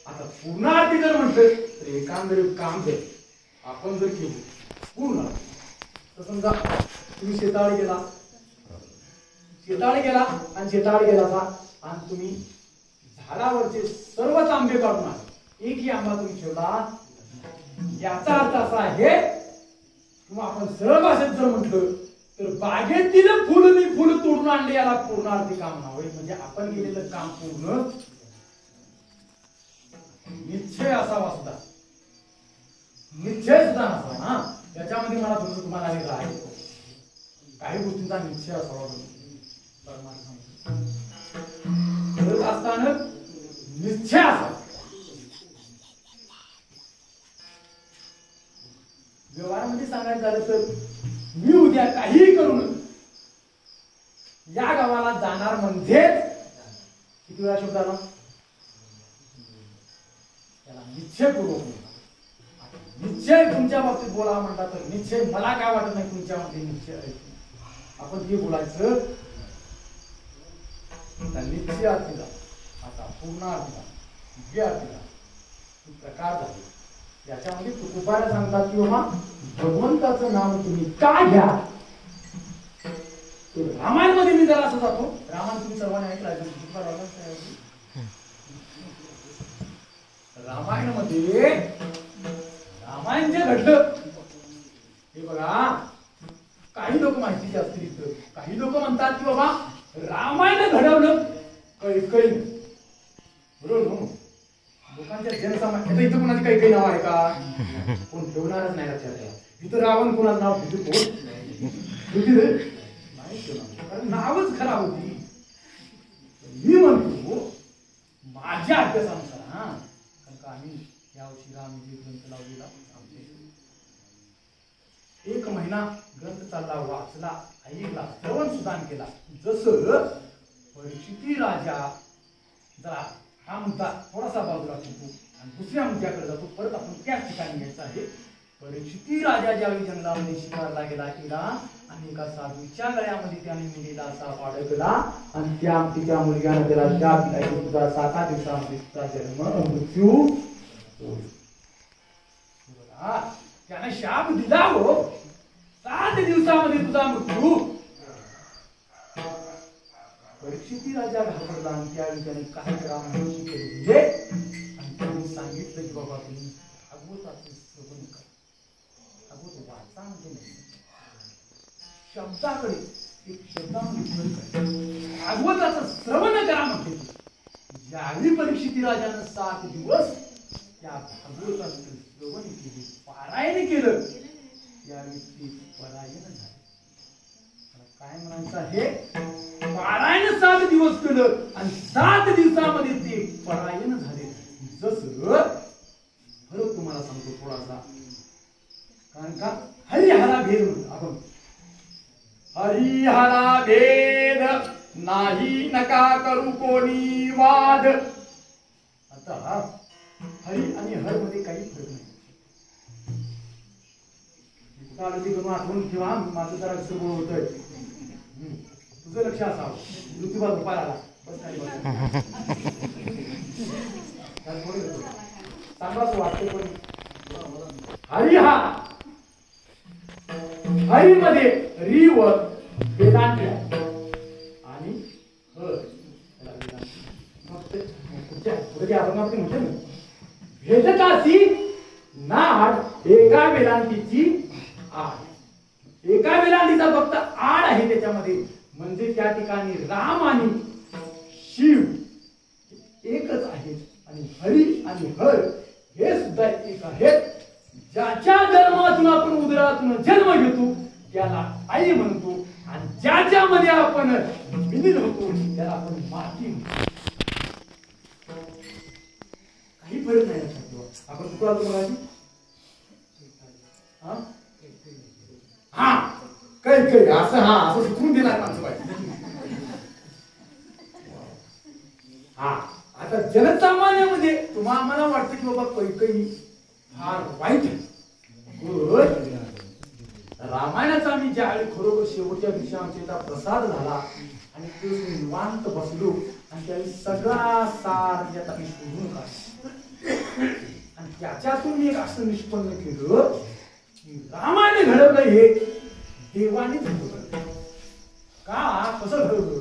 आता पूर्णार्थी जर म्हटलं तर एखादं काम जर आपण जर केलं पूर्ण तर समजा तुम्ही शेतावर गेला आणि शेतावर गेला आणि तुम्ही झाडावरचे सर्वच आंबे काढून आले एकही आंबा तुम्ही ठेवला. याचा अर्थ असा आहे किंवा आपण सरळ भाषेत जर म्हटलं तर बागेतील फुल तोडून आणले याला पूर्णार्थी काम नाव आहे. म्हणजे आपण केलेलं काम पूर्ण निश्चय असावा सुद्धा निश्चय सुद्धा नसावा ना. त्याच्यामध्ये मला तुम्हाला हे राहायचं काही गोष्टींचा निश्चय असावा करत असताना निश्चय असावा. व्यवहारामध्ये सांगायचं झालं तर मी उद्या काहीही करून या गावाला जाणार म्हणजेच किती वेळा शब्द आला त्याला निश्चयपूर्वक निश्चय तुमच्या बाबतीत बोला म्हणता तर निश्चय मला काय वाटत नाही तुमच्यामध्ये निश्चय आपण जे बोलायचं निश्चय अर्थीला आता पूर्णार्थीला विअर्थीला प्रकार झाले. याच्यामध्ये तुकोबारा सांगतात की बाबा भगवंताचं नाव तुम्ही काय घ्या. रामायण मध्ये मी जरा असं जातो. रामायण तुम्ही सर्वांनी ऐकलं रामायण मध्ये रामायण जे घडलं हे बघा काही लोक माहितीचे असतील काही लोक म्हणतात की बाबा रामायण घडवलं काही बरोबर लोकांच्या जनसामान्य इथं कोणाची काही काही नाव आहे का कोण ठेवणारच नाही लक्षात घ्या. इथं रावण कोणाचं नाव ठेवतो कारण नावच खराब होती. मी म्हणतो माझ्या अभ्यासानुसार कारण का आम्ही यावर्षी रामजी ग्रंथ लावलेला आमचे 1 महिना ग्रंथ चालला वाचला ऐकला श्रवण सुदान केला. जसं परिस्थिती राजा जरा हा मुद्दा थोडासा बाजूला ठेवतो आणि दुसऱ्या मुद्द्याकडे जातो. परत आपण त्याच ठिकाणी यायचं आहे. परीक्षिती राजा ज्यावेळी जंगलामध्ये शिकारला गेला आणि एका साधूच्या गळ्यामध्ये त्याने मुलीला साप अडकला आणि तिच्या मुलग्याने त्याला शाप दिला की तुझा 7 दिवसामध्ये तुझा जन्म मृत्यू. त्याने शाप दिला हो, 7 दिवसामध्ये तुझा मृत्यू. परीक्षिती राजा घाबरला आणि त्यावेळी त्याने काय करावं केले आणि त्यांनी सांगितलं की बाबा तुम्ही भागवताचे श्रवण करा. भागवत वाचा म्हणजे नाही, शब्दाकडे एक शब्दामध्ये भागवताचं श्रवण करा म्हटले. ज्यावेळी परीक्षिती राजानं 7 दिवस त्या भागवताचं श्रवण केले, पारायण केलं, त्यावेळी ते परायण झाले. काय म्हणायचं आहे, पारायण 7 दिवस केलं आणि 7 दिवसामध्ये ते परायण झाले. जसं फरक तुम्हाला सांगतो थोडासा, कारण का हरिहरा भेद म्हणतो आपण. हरिहरा भेद नाही नका करू कोणी वाद. आता हरी आणि हर मध्ये काही फरक नाही. आठवण ठेवा, माझं जरा सुरू होतंय, तुझं लक्ष असावं. ऋतुबा दुपार आला बस खाली चांगलाच वाटते. पण हरिहा हरी मध्ये री व वेदांत आणि भेदकाशी नाड एका वेदांतीची आड. एका वेदांतीचा फक्त आड आहे त्याच्यामध्ये, म्हणजे त्या ठिकाणी राम आणि शिव एकच आहेत आणि हरी आणि हर हे सुद्धा एक आहेत. ज्याच्या जन्मातून आपण उदरातून जन्म घेतो त्याला आई म्हणतो आणि ज्याच्यामध्ये आपण विलीन होतो त्याला आपण माती म्हणतो. काही फरक नाही लक्षात ठेवा. आपण कुठं आलो मगाशी? हा काही असं सुचवून देणार माणसं पाहिजे. हा आता जनसामान्यामध्ये तुम्हाला मला वाटतं की बाबा कैकई फार वाईट आहे. रामायणाचा आम्ही ज्यावेळी खरोखर शेवटच्या दिवशी आमच्या प्रसाद झाला आणि ते निवांत बसलो आणि त्यावेळी सगळा सार आम्ही शोधून काढला आणि त्याच्यातून मी एक असं निष्पन्न केलं की रामायण घडवलं हे देवाने घडवलं. का कसं घडवलं?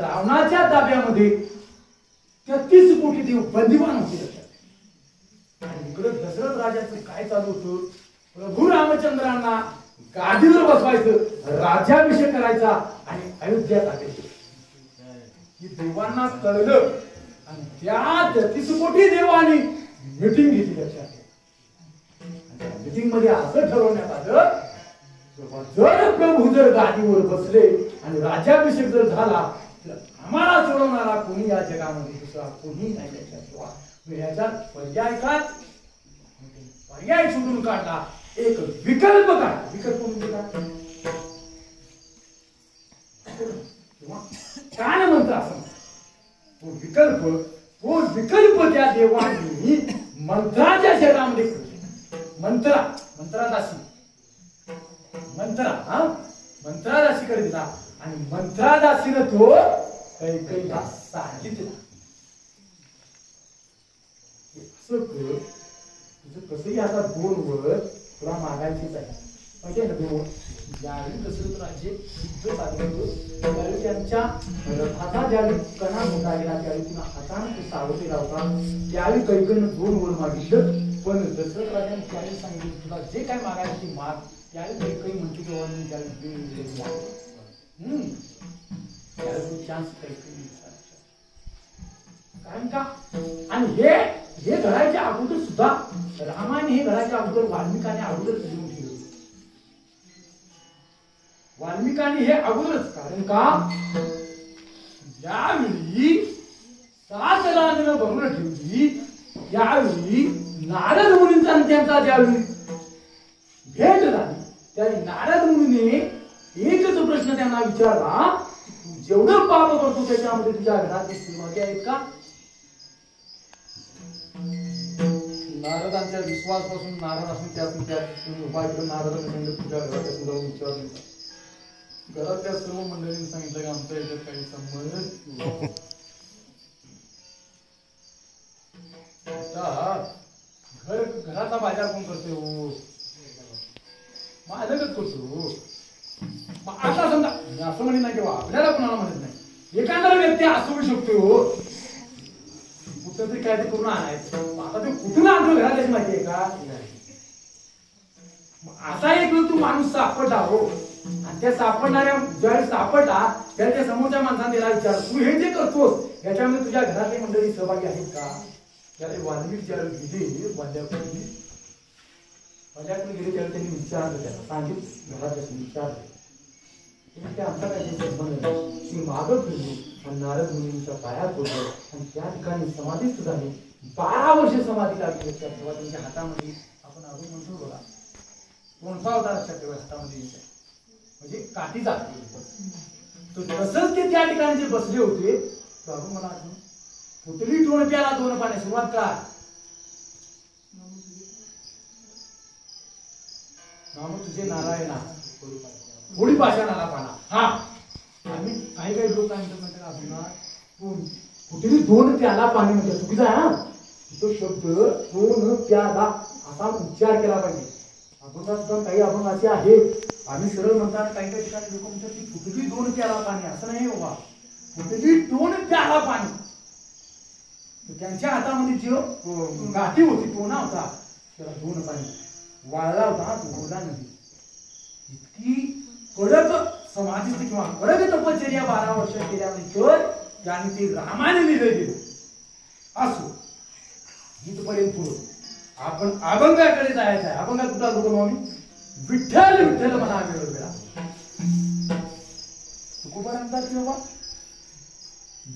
रावणाच्या ताब्यामध्ये 33 कोटी देव बंदिवान होते. आणि इकडे दशरथ राजाचं काय चालू होतं? प्रभू रामचंद्रांना गादीवर बसवायचं, राज्याभिषेक करायचा आणि अयोध्या टाकायचं. ही देवांना कळलं आणि त्या 33 कोटी देवांनी मीटिंग घेतली. लक्षात मीटिंग मध्ये असं ठरवण्यात आलं, जर प्रभू जर गादीवर बसले आणि राज्याभिषेक जर झाला तर आम्हाला सोडवणारा कोणी या जगामध्ये दुसरा कोणी नाही. लक्षात ठेवा. याच्यात पर्याय शोधून काढला, एक विकल्प काढला. विकल्प म्हणजे काय म्हणतात असं तो विकल्प त्या देवांनी मंत्राच्या शरीरामध्ये मंत्रादासीकडे दिला आणि मंत्रादासीनं तो कैकेयीला सांगितलं तुझं कसंही आता 2 वर तुला मागायचीच आहे. माहिती आहे ना 2 वर. ज्यावेळी दशरथ राजे युद्ध साधलं होतं त्यावेळी त्यांच्या रथाचा ज्यावेळी कणा मोठा गेला त्यावेळी पुन्हा अचानक सावधीला होता. त्यावेळी कैकेयीनं 2 वर मागितलं. पण दशरथ राजाने त्यावेळी सांगितलं तुला जे काय मागायची माग. त्यावेळी कैकेयी म्हणते की मी त्यावेळी त्यावेळी चान्स कैकेयी. कारण का आणि हे घडायच्या अगोदर सुद्धा रामाने हे घडायच्या अगोदर वाल्मिकाने अगोदरच लिहून ठेवलं. वाल्मिकाने हे अगोदरच. कारण का ज्यावेळी 7 राजनं भरून ठेवली त्यावेळी नारद मुनींचा त्यांचा ज्यावेळी भेट झाली त्यावेळी नारद मुनीने एकच प्रश्न त्यांना विचारला, तू जेवढं पाप करतो त्याच्यामध्ये तुझ्या घरातले सहभागी आहेत का? नारदांच्या विश्वासपासून नारद असून त्यातून त्यात उपाय करून नारद म्हणजे तुझ्या घराच्या जाऊन विचारून घरातल्या सर्व मंडळींनी सांगितलं की आमच्या याच्यात काही संबंध घराचा बाजार कोण करते हो माझ्याकच करतो आता समजा असं म्हणत नाही किंवा आपल्याला कोणाला म्हणत नाही एखादा व्यक्ती असू शकतो हो कुठं तरी काय ते करून आणायचं आता ते कुठून आणतो घरात त्याची माहिती आहे का असा एक तू माणूस सापडला हो आणि त्या सापडणाऱ्या ज्यावेळेस सापडला त्याला त्या समोरच्या माणसाने त्याला विचार तू हे जे करतोस याच्यामध्ये तुझ्या घरातली मंडळी सहभागी आहेत का त्याला वाल्मिक ज्यावेळेस गेले वाल्याकडे गेले त्यावेळेस त्यांनी विचारलं त्याला सांगितलं घरात विचारलं ते आमचा काय संबंध नाही मी मागत होतो आणि नारद मुनींच्या पायात होतो आणि त्या ठिकाणी समाधीस्थ झाले 12 वर्ष समाधी लागली लक्षात ठेवा त्यांच्या हातामध्ये आपण अजून म्हणतो बघा कोणता होता लक्षात ठेवा हातामध्ये म्हणजे काठीचा तो तसंच ते त्या ठिकाणी जे बसले होते तो अजून मला आठवण पुतली दोन प्याला दोन पाणी सुरुवात का नाम तुझे नारायणा थोडी भाषा नाला पाना हा आम्ही काही काही लोक काय म्हणतात अभिमान कुठेही दोन प्याला पाणी म्हणजे चुकीचा आहे हा तो शब्द दोन प्याला असा उच्चार केला पाहिजे आपण काही अभंग असे आहेत आम्ही सरळ म्हणतात काही काही ठिकाणी लोक म्हणतात की कुठेही दोन प्याला पाणी असं नाही बाबा कुठेही दोन प्याला पाणी त्यांच्या हातामध्ये जो गाठी होती टोना होता त्याला दोन पाणी वाळला होता तो बोला नाही इतकी कडक समाधीस्थ किंवा कडक तपश्चर्या 12 वर्ष केल्यानंतर त्यांनी ते रामाने लिहिले गेले असो इथपर्यंत पुढे आपण अभंगाकडे जायचं आहे अभंगात कुठला लोक म्हणून विठ्ठल विठ्ठल म्हणा वेळोवेळा तुकोबा म्हणतात की बाबा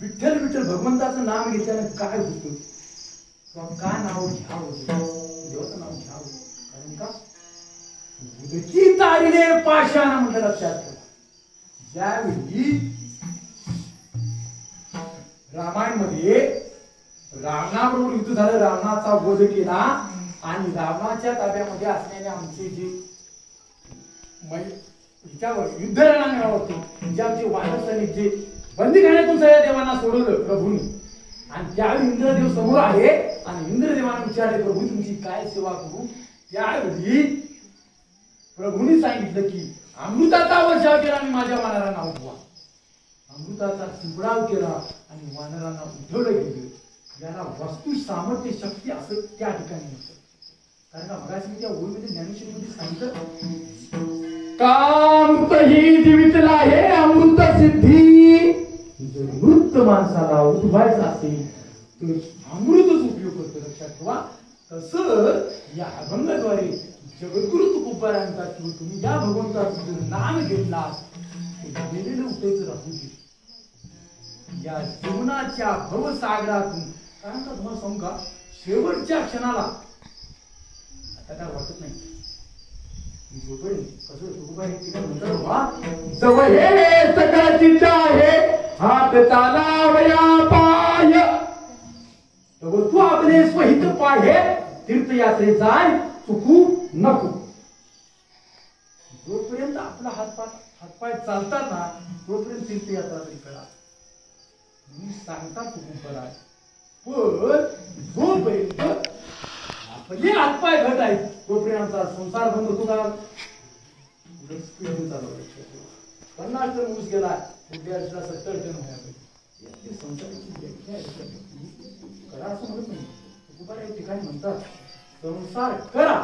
विठ्ठल विठ्ठल भगवंताचं नाम घेतल्यानं काय होतं किंवा काय नाव घ्यावं देवाचं नाव घ्यावं कारण का उदकी तारीने पाषाण म्हटलं लक्षात ठेवा ज्यावेळी रामायण मध्ये रावणाबरोबर युद्ध झालं रावणाचा वध केला आणि रावणाच्या ताब्यामध्ये असलेले आमचे जे युद्ध रणांगणावरती जे आमचे वानर सैनिक जे बंदीखान्यातून सगळ्या देवांना सोडवलं प्रभूंनी आणि त्यावेळी इंद्रदेव समोर आहे आणि इंद्रदेवाने विचारले प्रभू तुमची काय सेवा करू त्यावेळी प्रभूंनी सांगितलं की अमृताचा वर्षाव केला आणि माझ्या वानरांना उठवा अमृताचा शिंपडाव केला आणि वानरांना उठवलं गेलं याला वस्तू सामर्थ्य शक्ती असं त्या ठिकाणी म्हणतात कारण का मगाशी त्या ओळीमध्ये ज्ञानेश्वरीमध्ये सांगितलं काम तही जीवितला हे अमृत सिद्धी जर मृत माणसाला उठवायचं असेल तर अमृतच उपयोग करतो लक्षात ठेवा तसं या अभंगाद्वारे जगद्गुरु तुकोबारांचा किंवा तुम्ही या भगवंताचं नाम घेतला गेलेलं उठायचं राहू दे या जीवनाच्या भवसागरातून कारण का तुम्हाला सांगू का शेवटच्या क्षणाला आता काय वाटत नाही कसं तुकोबा हे तिला म्हणतात जवळ हे सगळं चित्त आहे हात चालावया पाय तू आपले स्वहित पाय तीर्थयात्रे जाय चुकू नको जोपर्यंत आपला हातपाय चालतात ना तोपर्यंत तीर्थयात्रा तरी करा मी सांगता चुकून करा पण जोपर्यंत आपले हातपाय घट आहेत तोपर्यंत आमचा संसार बंद होतो का 50 टन ऊस गेला पुढल्या वर्षाला 70 टन व्हायला संसाराची करा असं म्हणत नाही तुकोबा एक ठिकाणी म्हणतात संसार करा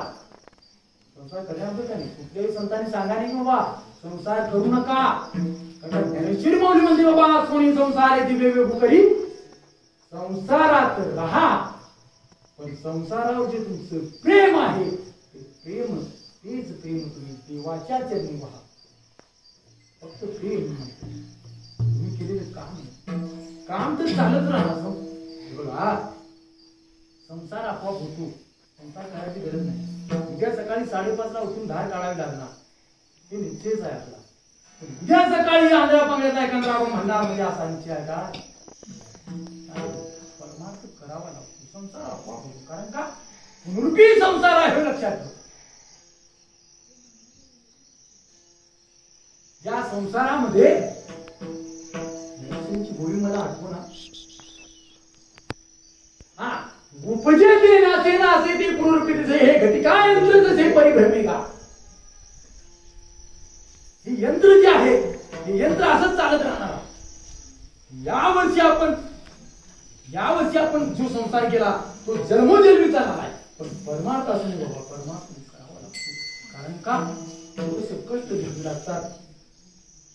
संसार करण्याबद्दल काय कुठल्याही संतांनी सांगा नाही बाबा संसार करू नका ज्ञानेश्वरी माऊली म्हणते बाबा सोनी संसार दिवे वेगू करी संसारात राहा पण संसारावर जे तुमचं प्रेम आहे ते प्रेम तेच प्रेम तुम्ही देवाच्या चरणी व्हा फक्त प्रेम तुम्ही केलेलं काम तर चालत राहा बघा संसार आपोआप होतो संसार करायची गरज नाही उद्या सकाळी 5:30 ला उठून धार काढावी लागणार हे निश्चयच आहे आपला उद्या सकाळी आंधळा पांगळ्याचा एखादा आपण म्हणणार म्हणजे असा निश्चय आहे का परमार्थ करावा लागतो संसार आपोआप होतो कारण का पुनरुपी संसार आहे लक्षात ठेव. या संसारामध्ये गोळी मला आठवण हा उपजे ते नाचे नाचे ते पुनरुपी हे घटिका यंत्र जसे परिभ्रमिका. हे यंत्र जे आहे हे यंत्र असंच चालत राहणार. यावर्षी आपण जो संसार केला तो जन्मोजन्मी चालणार आहे. पण परमार्थ असं नाही बाबा. परमार्थ करावा लागतो. कारण का थोडेसे कष्ट घ्यावे लागतात.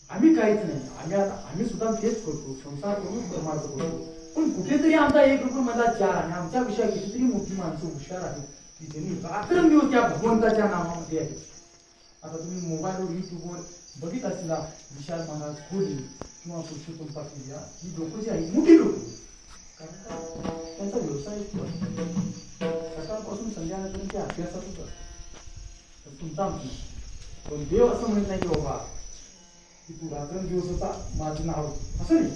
आम्ही काहीच नाही. आम्ही सुद्धा तेच करतो. संसार करून परमार्थ करतो. पण कुठेतरी आमचा 1 रुपये मधला 4 आणि आमच्या विषयात कितीतरी मोठी माणसं हुशार आहेत की ज्यांनी रात्रंदिवस त्या भगवंताच्या नामामध्ये आहेत. आता तुम्ही मोबाईलवर युट्यूबवर बघित असलेला विशाल महाराज कोहली किंवा पुरुषोत्तम पाटील ही लोक जी आहेत मोठी लोक. कारण त्यांचा व्यवसाय सकाळपासून संध्याकाळपर्यंत ते अभ्यासातच असतात. तुमचा पण देव असं म्हणत नाही की बाबा की तू रात्रंदिवसाचा माझं नाव असं नाही.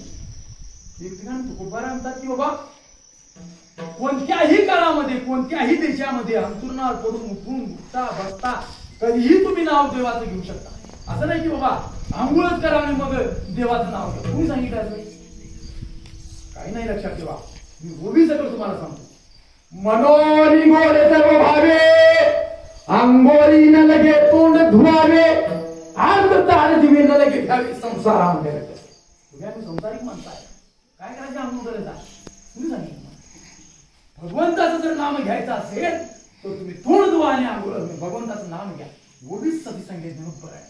एक ठिकाणी तुकोबारा म्हणतात की बाबा कोणत्याही काळामध्ये कोणत्याही देशामध्ये अंतुरणावर पडून उठून उठता बसता कधीही तुम्ही नाव देवाचं घेऊ शकता. असं नाही की बाबा आंघोळच करा आणि मग देवाचं नाव घ्या. तुम्ही सांगितलं काही नाही. लक्षात ठेवा. मी ओबी सगळं तुम्हाला सांगतो. मनोनिमोले सर्व भावे आंघोळी न लगे तोंड धुवावे अर्ध ताण दिवे न लगे घ्यावे संसारामध्ये. तुम्ही आम्ही संसारिक माणसं आहे. काय करायचं आंघोळ करायचा तुम्ही सांगितलं. भगवंताचं जर नाम घ्यायचं असेल तर तुम्ही तोंड धुवा आणि आंघोळ भगवंताचं नाम घ्या. ओबीच सती सांगितलं बरोबर आहे.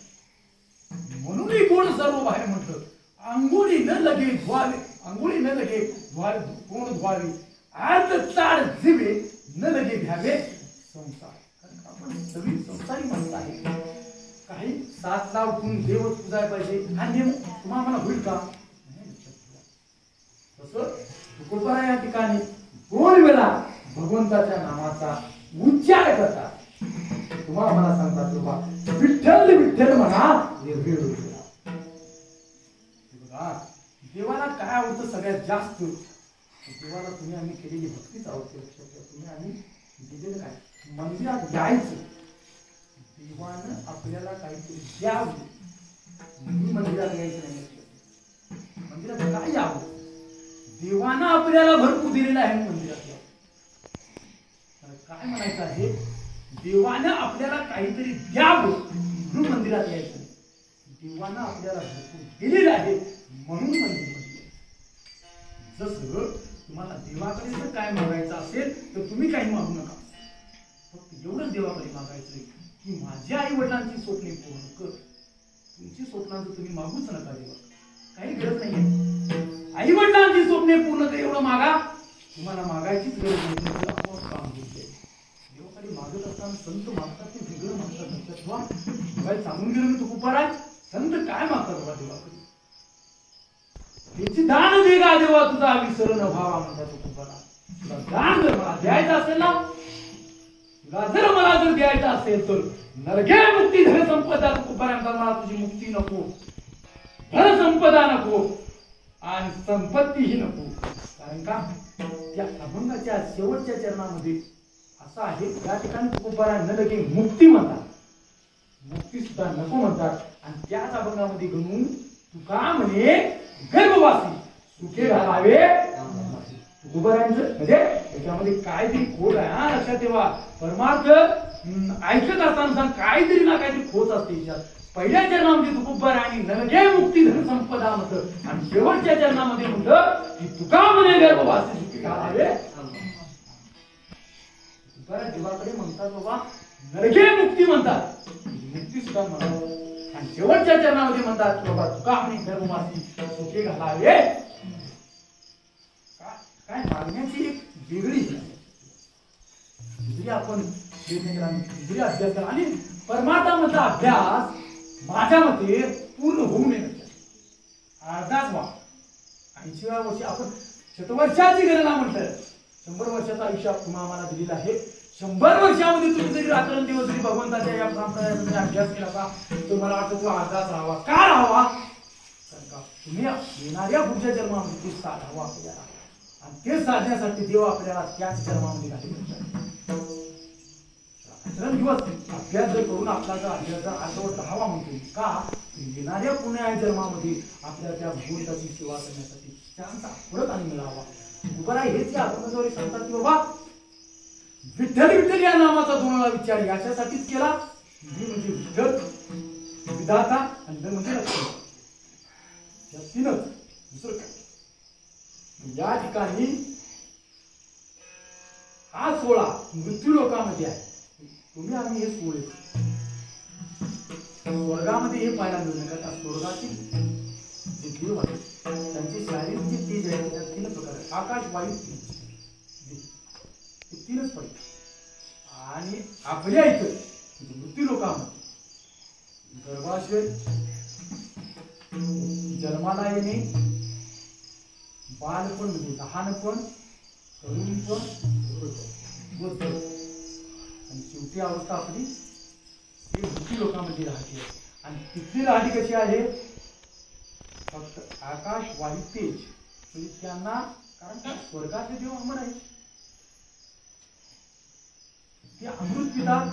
म्हणूनही कोण सर्व बाहेर म्हटलं अंघोळी न लगे धुवावे. अंघोळी न लगे धुवावे तोंड धुवावे अर्ध चाड जिवे न लगे घ्यावे संसार. आपण सगळी संसारी माणसं आहे. काही 7ला उठून देव पूजायला पाहिजे हा नियम तुम्हाला मला होईल का? तसं तुकोबारा या ठिकाणी 2 वेळा भगवंताच्या नामाचा उच्चार करतात. तुम्हाला मला सांगतात बाबा विठ्ठल विठ्ठल म्हणा निर्भीड होईल. देवाला काय आवडतं सगळ्यात जास्त? देवाला तुम्ही आम्ही केलेली भक्तीच आवडते. तुम्ही आम्ही दिलेलं काय मंदिरात जायचं. देवानं आपल्याला काहीतरी द्यावं. मंदिरात यायचं नाही. मंदिरात काय यावं? देवानं आपल्याला भरपूर दिलेलं आहे मंदिरात यावं. काय म्हणायचं आहे? देवानं आपल्याला काहीतरी द्यावं म्हणून मंदिरात यायचं. देवानं आपल्याला भरपूर दिलेलं आहे म्हणून मंदिरात. जसं तुम्हाला देवाकडे जर काय मागायचं असेल तर तुम्ही काही मागू नका. फक्त एवढंच देवाकडे मागायचं की माझ्या आई वडिलांची स्वप्ने पूर्ण कर. तुमची स्वप्नांचं तुम्ही मागूच नका. देवा काही गरज नाहीये. आई वडिलांची स्वप्ने पूर्ण कर एवढं मागा. तुम्हाला मागायचीच गरज नाही. आपोआप काम होते. देवाकडे मागत असताना संत मागतात ते वेगळं मागतात. काय सांगून गेलो मी तुकोबारा संत काय मागतात बाबा देवाकडे? त्याची दान दे गा देवा तुझा विसर न व्हावा म्हणतात तुकोबारा. तुला दान जर मला द्यायचं असेल ना तुला जर मला जर द्यायचं असेल तर नरगे मुक्ती धन संपदा. तुकोबारा म्हणतात मला तुझी मुक्ती नको धन संपदा नको आणि संपत्तीही नको. कारण का त्या अभंगाच्या शेवटच्या चरणामध्ये असं आहे. या ठिकाणी तुकोबारा न लगे मुक्ती म्हणतात. मुक्ती सुद्धा नको म्हणतात. आणि त्याच अभंगामध्ये गणून तुका म्हणे गर्भवासी सुखे घालावे. तुकोबारांचं म्हणजे त्याच्यामध्ये काहीतरी खोट आहे. हा लक्षात ठेवा. परमार्थ ऐकत असताना काहीतरी ना काहीतरी खोट असते याच्यात. पहिल्या चरणामध्ये तुकोबारा आणि नलगे मुक्ती धन संपदा म्हणतं आणि शेवटच्या चरणामध्ये म्हणतं की तुका म्हणे गर्भवासी सुखे घालावे. तुकोबारा देवाकडे म्हणतात बाबा नरगे मुक्ती म्हणतात. मुक्ती सुद्धा म्हणतात आणि शेवटच्या चरणामध्ये म्हणतात बाबा तुका म्हणे गर्भवासी सुखे घालावे. काय मागण्याची एक वेगळी आपण अभ्यास करा. आणि परमार्थामधला अभ्यास माझ्या मते पूर्ण होऊ नये. अर्धाच व्हा. 80व्या वर्षी आपण शतवर्षाची गणना म्हटलं 100 वर्षाचं आयुष्य तुम्हाला आम्हाला दिलेलं आहे. 100 वर्षामध्ये तुम्ही जरी रात्रंदिवस जरी भगवंताच्या या संप्रदायाचा अभ्यास केला का तर मला वाटतं तो अर्धाच राहावा. का राहावा? कारण का तुम्ही येणाऱ्या पुढच्या जन्मामध्ये ते साधावा आपल्याला आणि ते साधण्यासाठी देव आपल्याला त्याच जन्मामध्ये घालून अभ्यास जर करून आपला जर अभ्यास जर अर्धवट राहावा म्हणतो का येणाऱ्या पुण्या जन्मामध्ये आपल्या त्या भगवंताची सेवा करण्यासाठी त्यांचा परत आणि मिळावा. तुकाराम हेच या अभंगाद्वारे सांगतात की बाबा विठ्ठल विठ्ठल या नामाचा तुम्हाला विचार याच्यासाठीच केला. मी म्हणजे विठ्ठल विधाता आणि म्हणजे लक्ष्मी या तीनच दुसरं काय. या ठिकाणी हा सोहळा मृत्यू लोकांमध्ये आहे. तुम्ही आम्ही हे सोहळे स्वर्गामध्ये हे पाहायला मिळू नका. स्वर्गातील जे देव आहेत त्यांचे शारीरिक जे तेज आहे त्या तीन प्रकार आहेत. आकाश वायू तेज हे तीनच पडते. आणि आपल्या इथं मृत्यू लोकांमध्ये गर्भाशय जन्माला येणे बालपण म्हणजे लहानपण तरुणपण आणि शेवटी अवस्था आपली हे मृत्यू लोकांमध्ये राहते. आणि तिथली राहणी कशी आहे फक्त आकाश वायू तेज म्हणजे त्यांना कारण का स्वर्गातले देव अमर आहे ते अमृत पितात.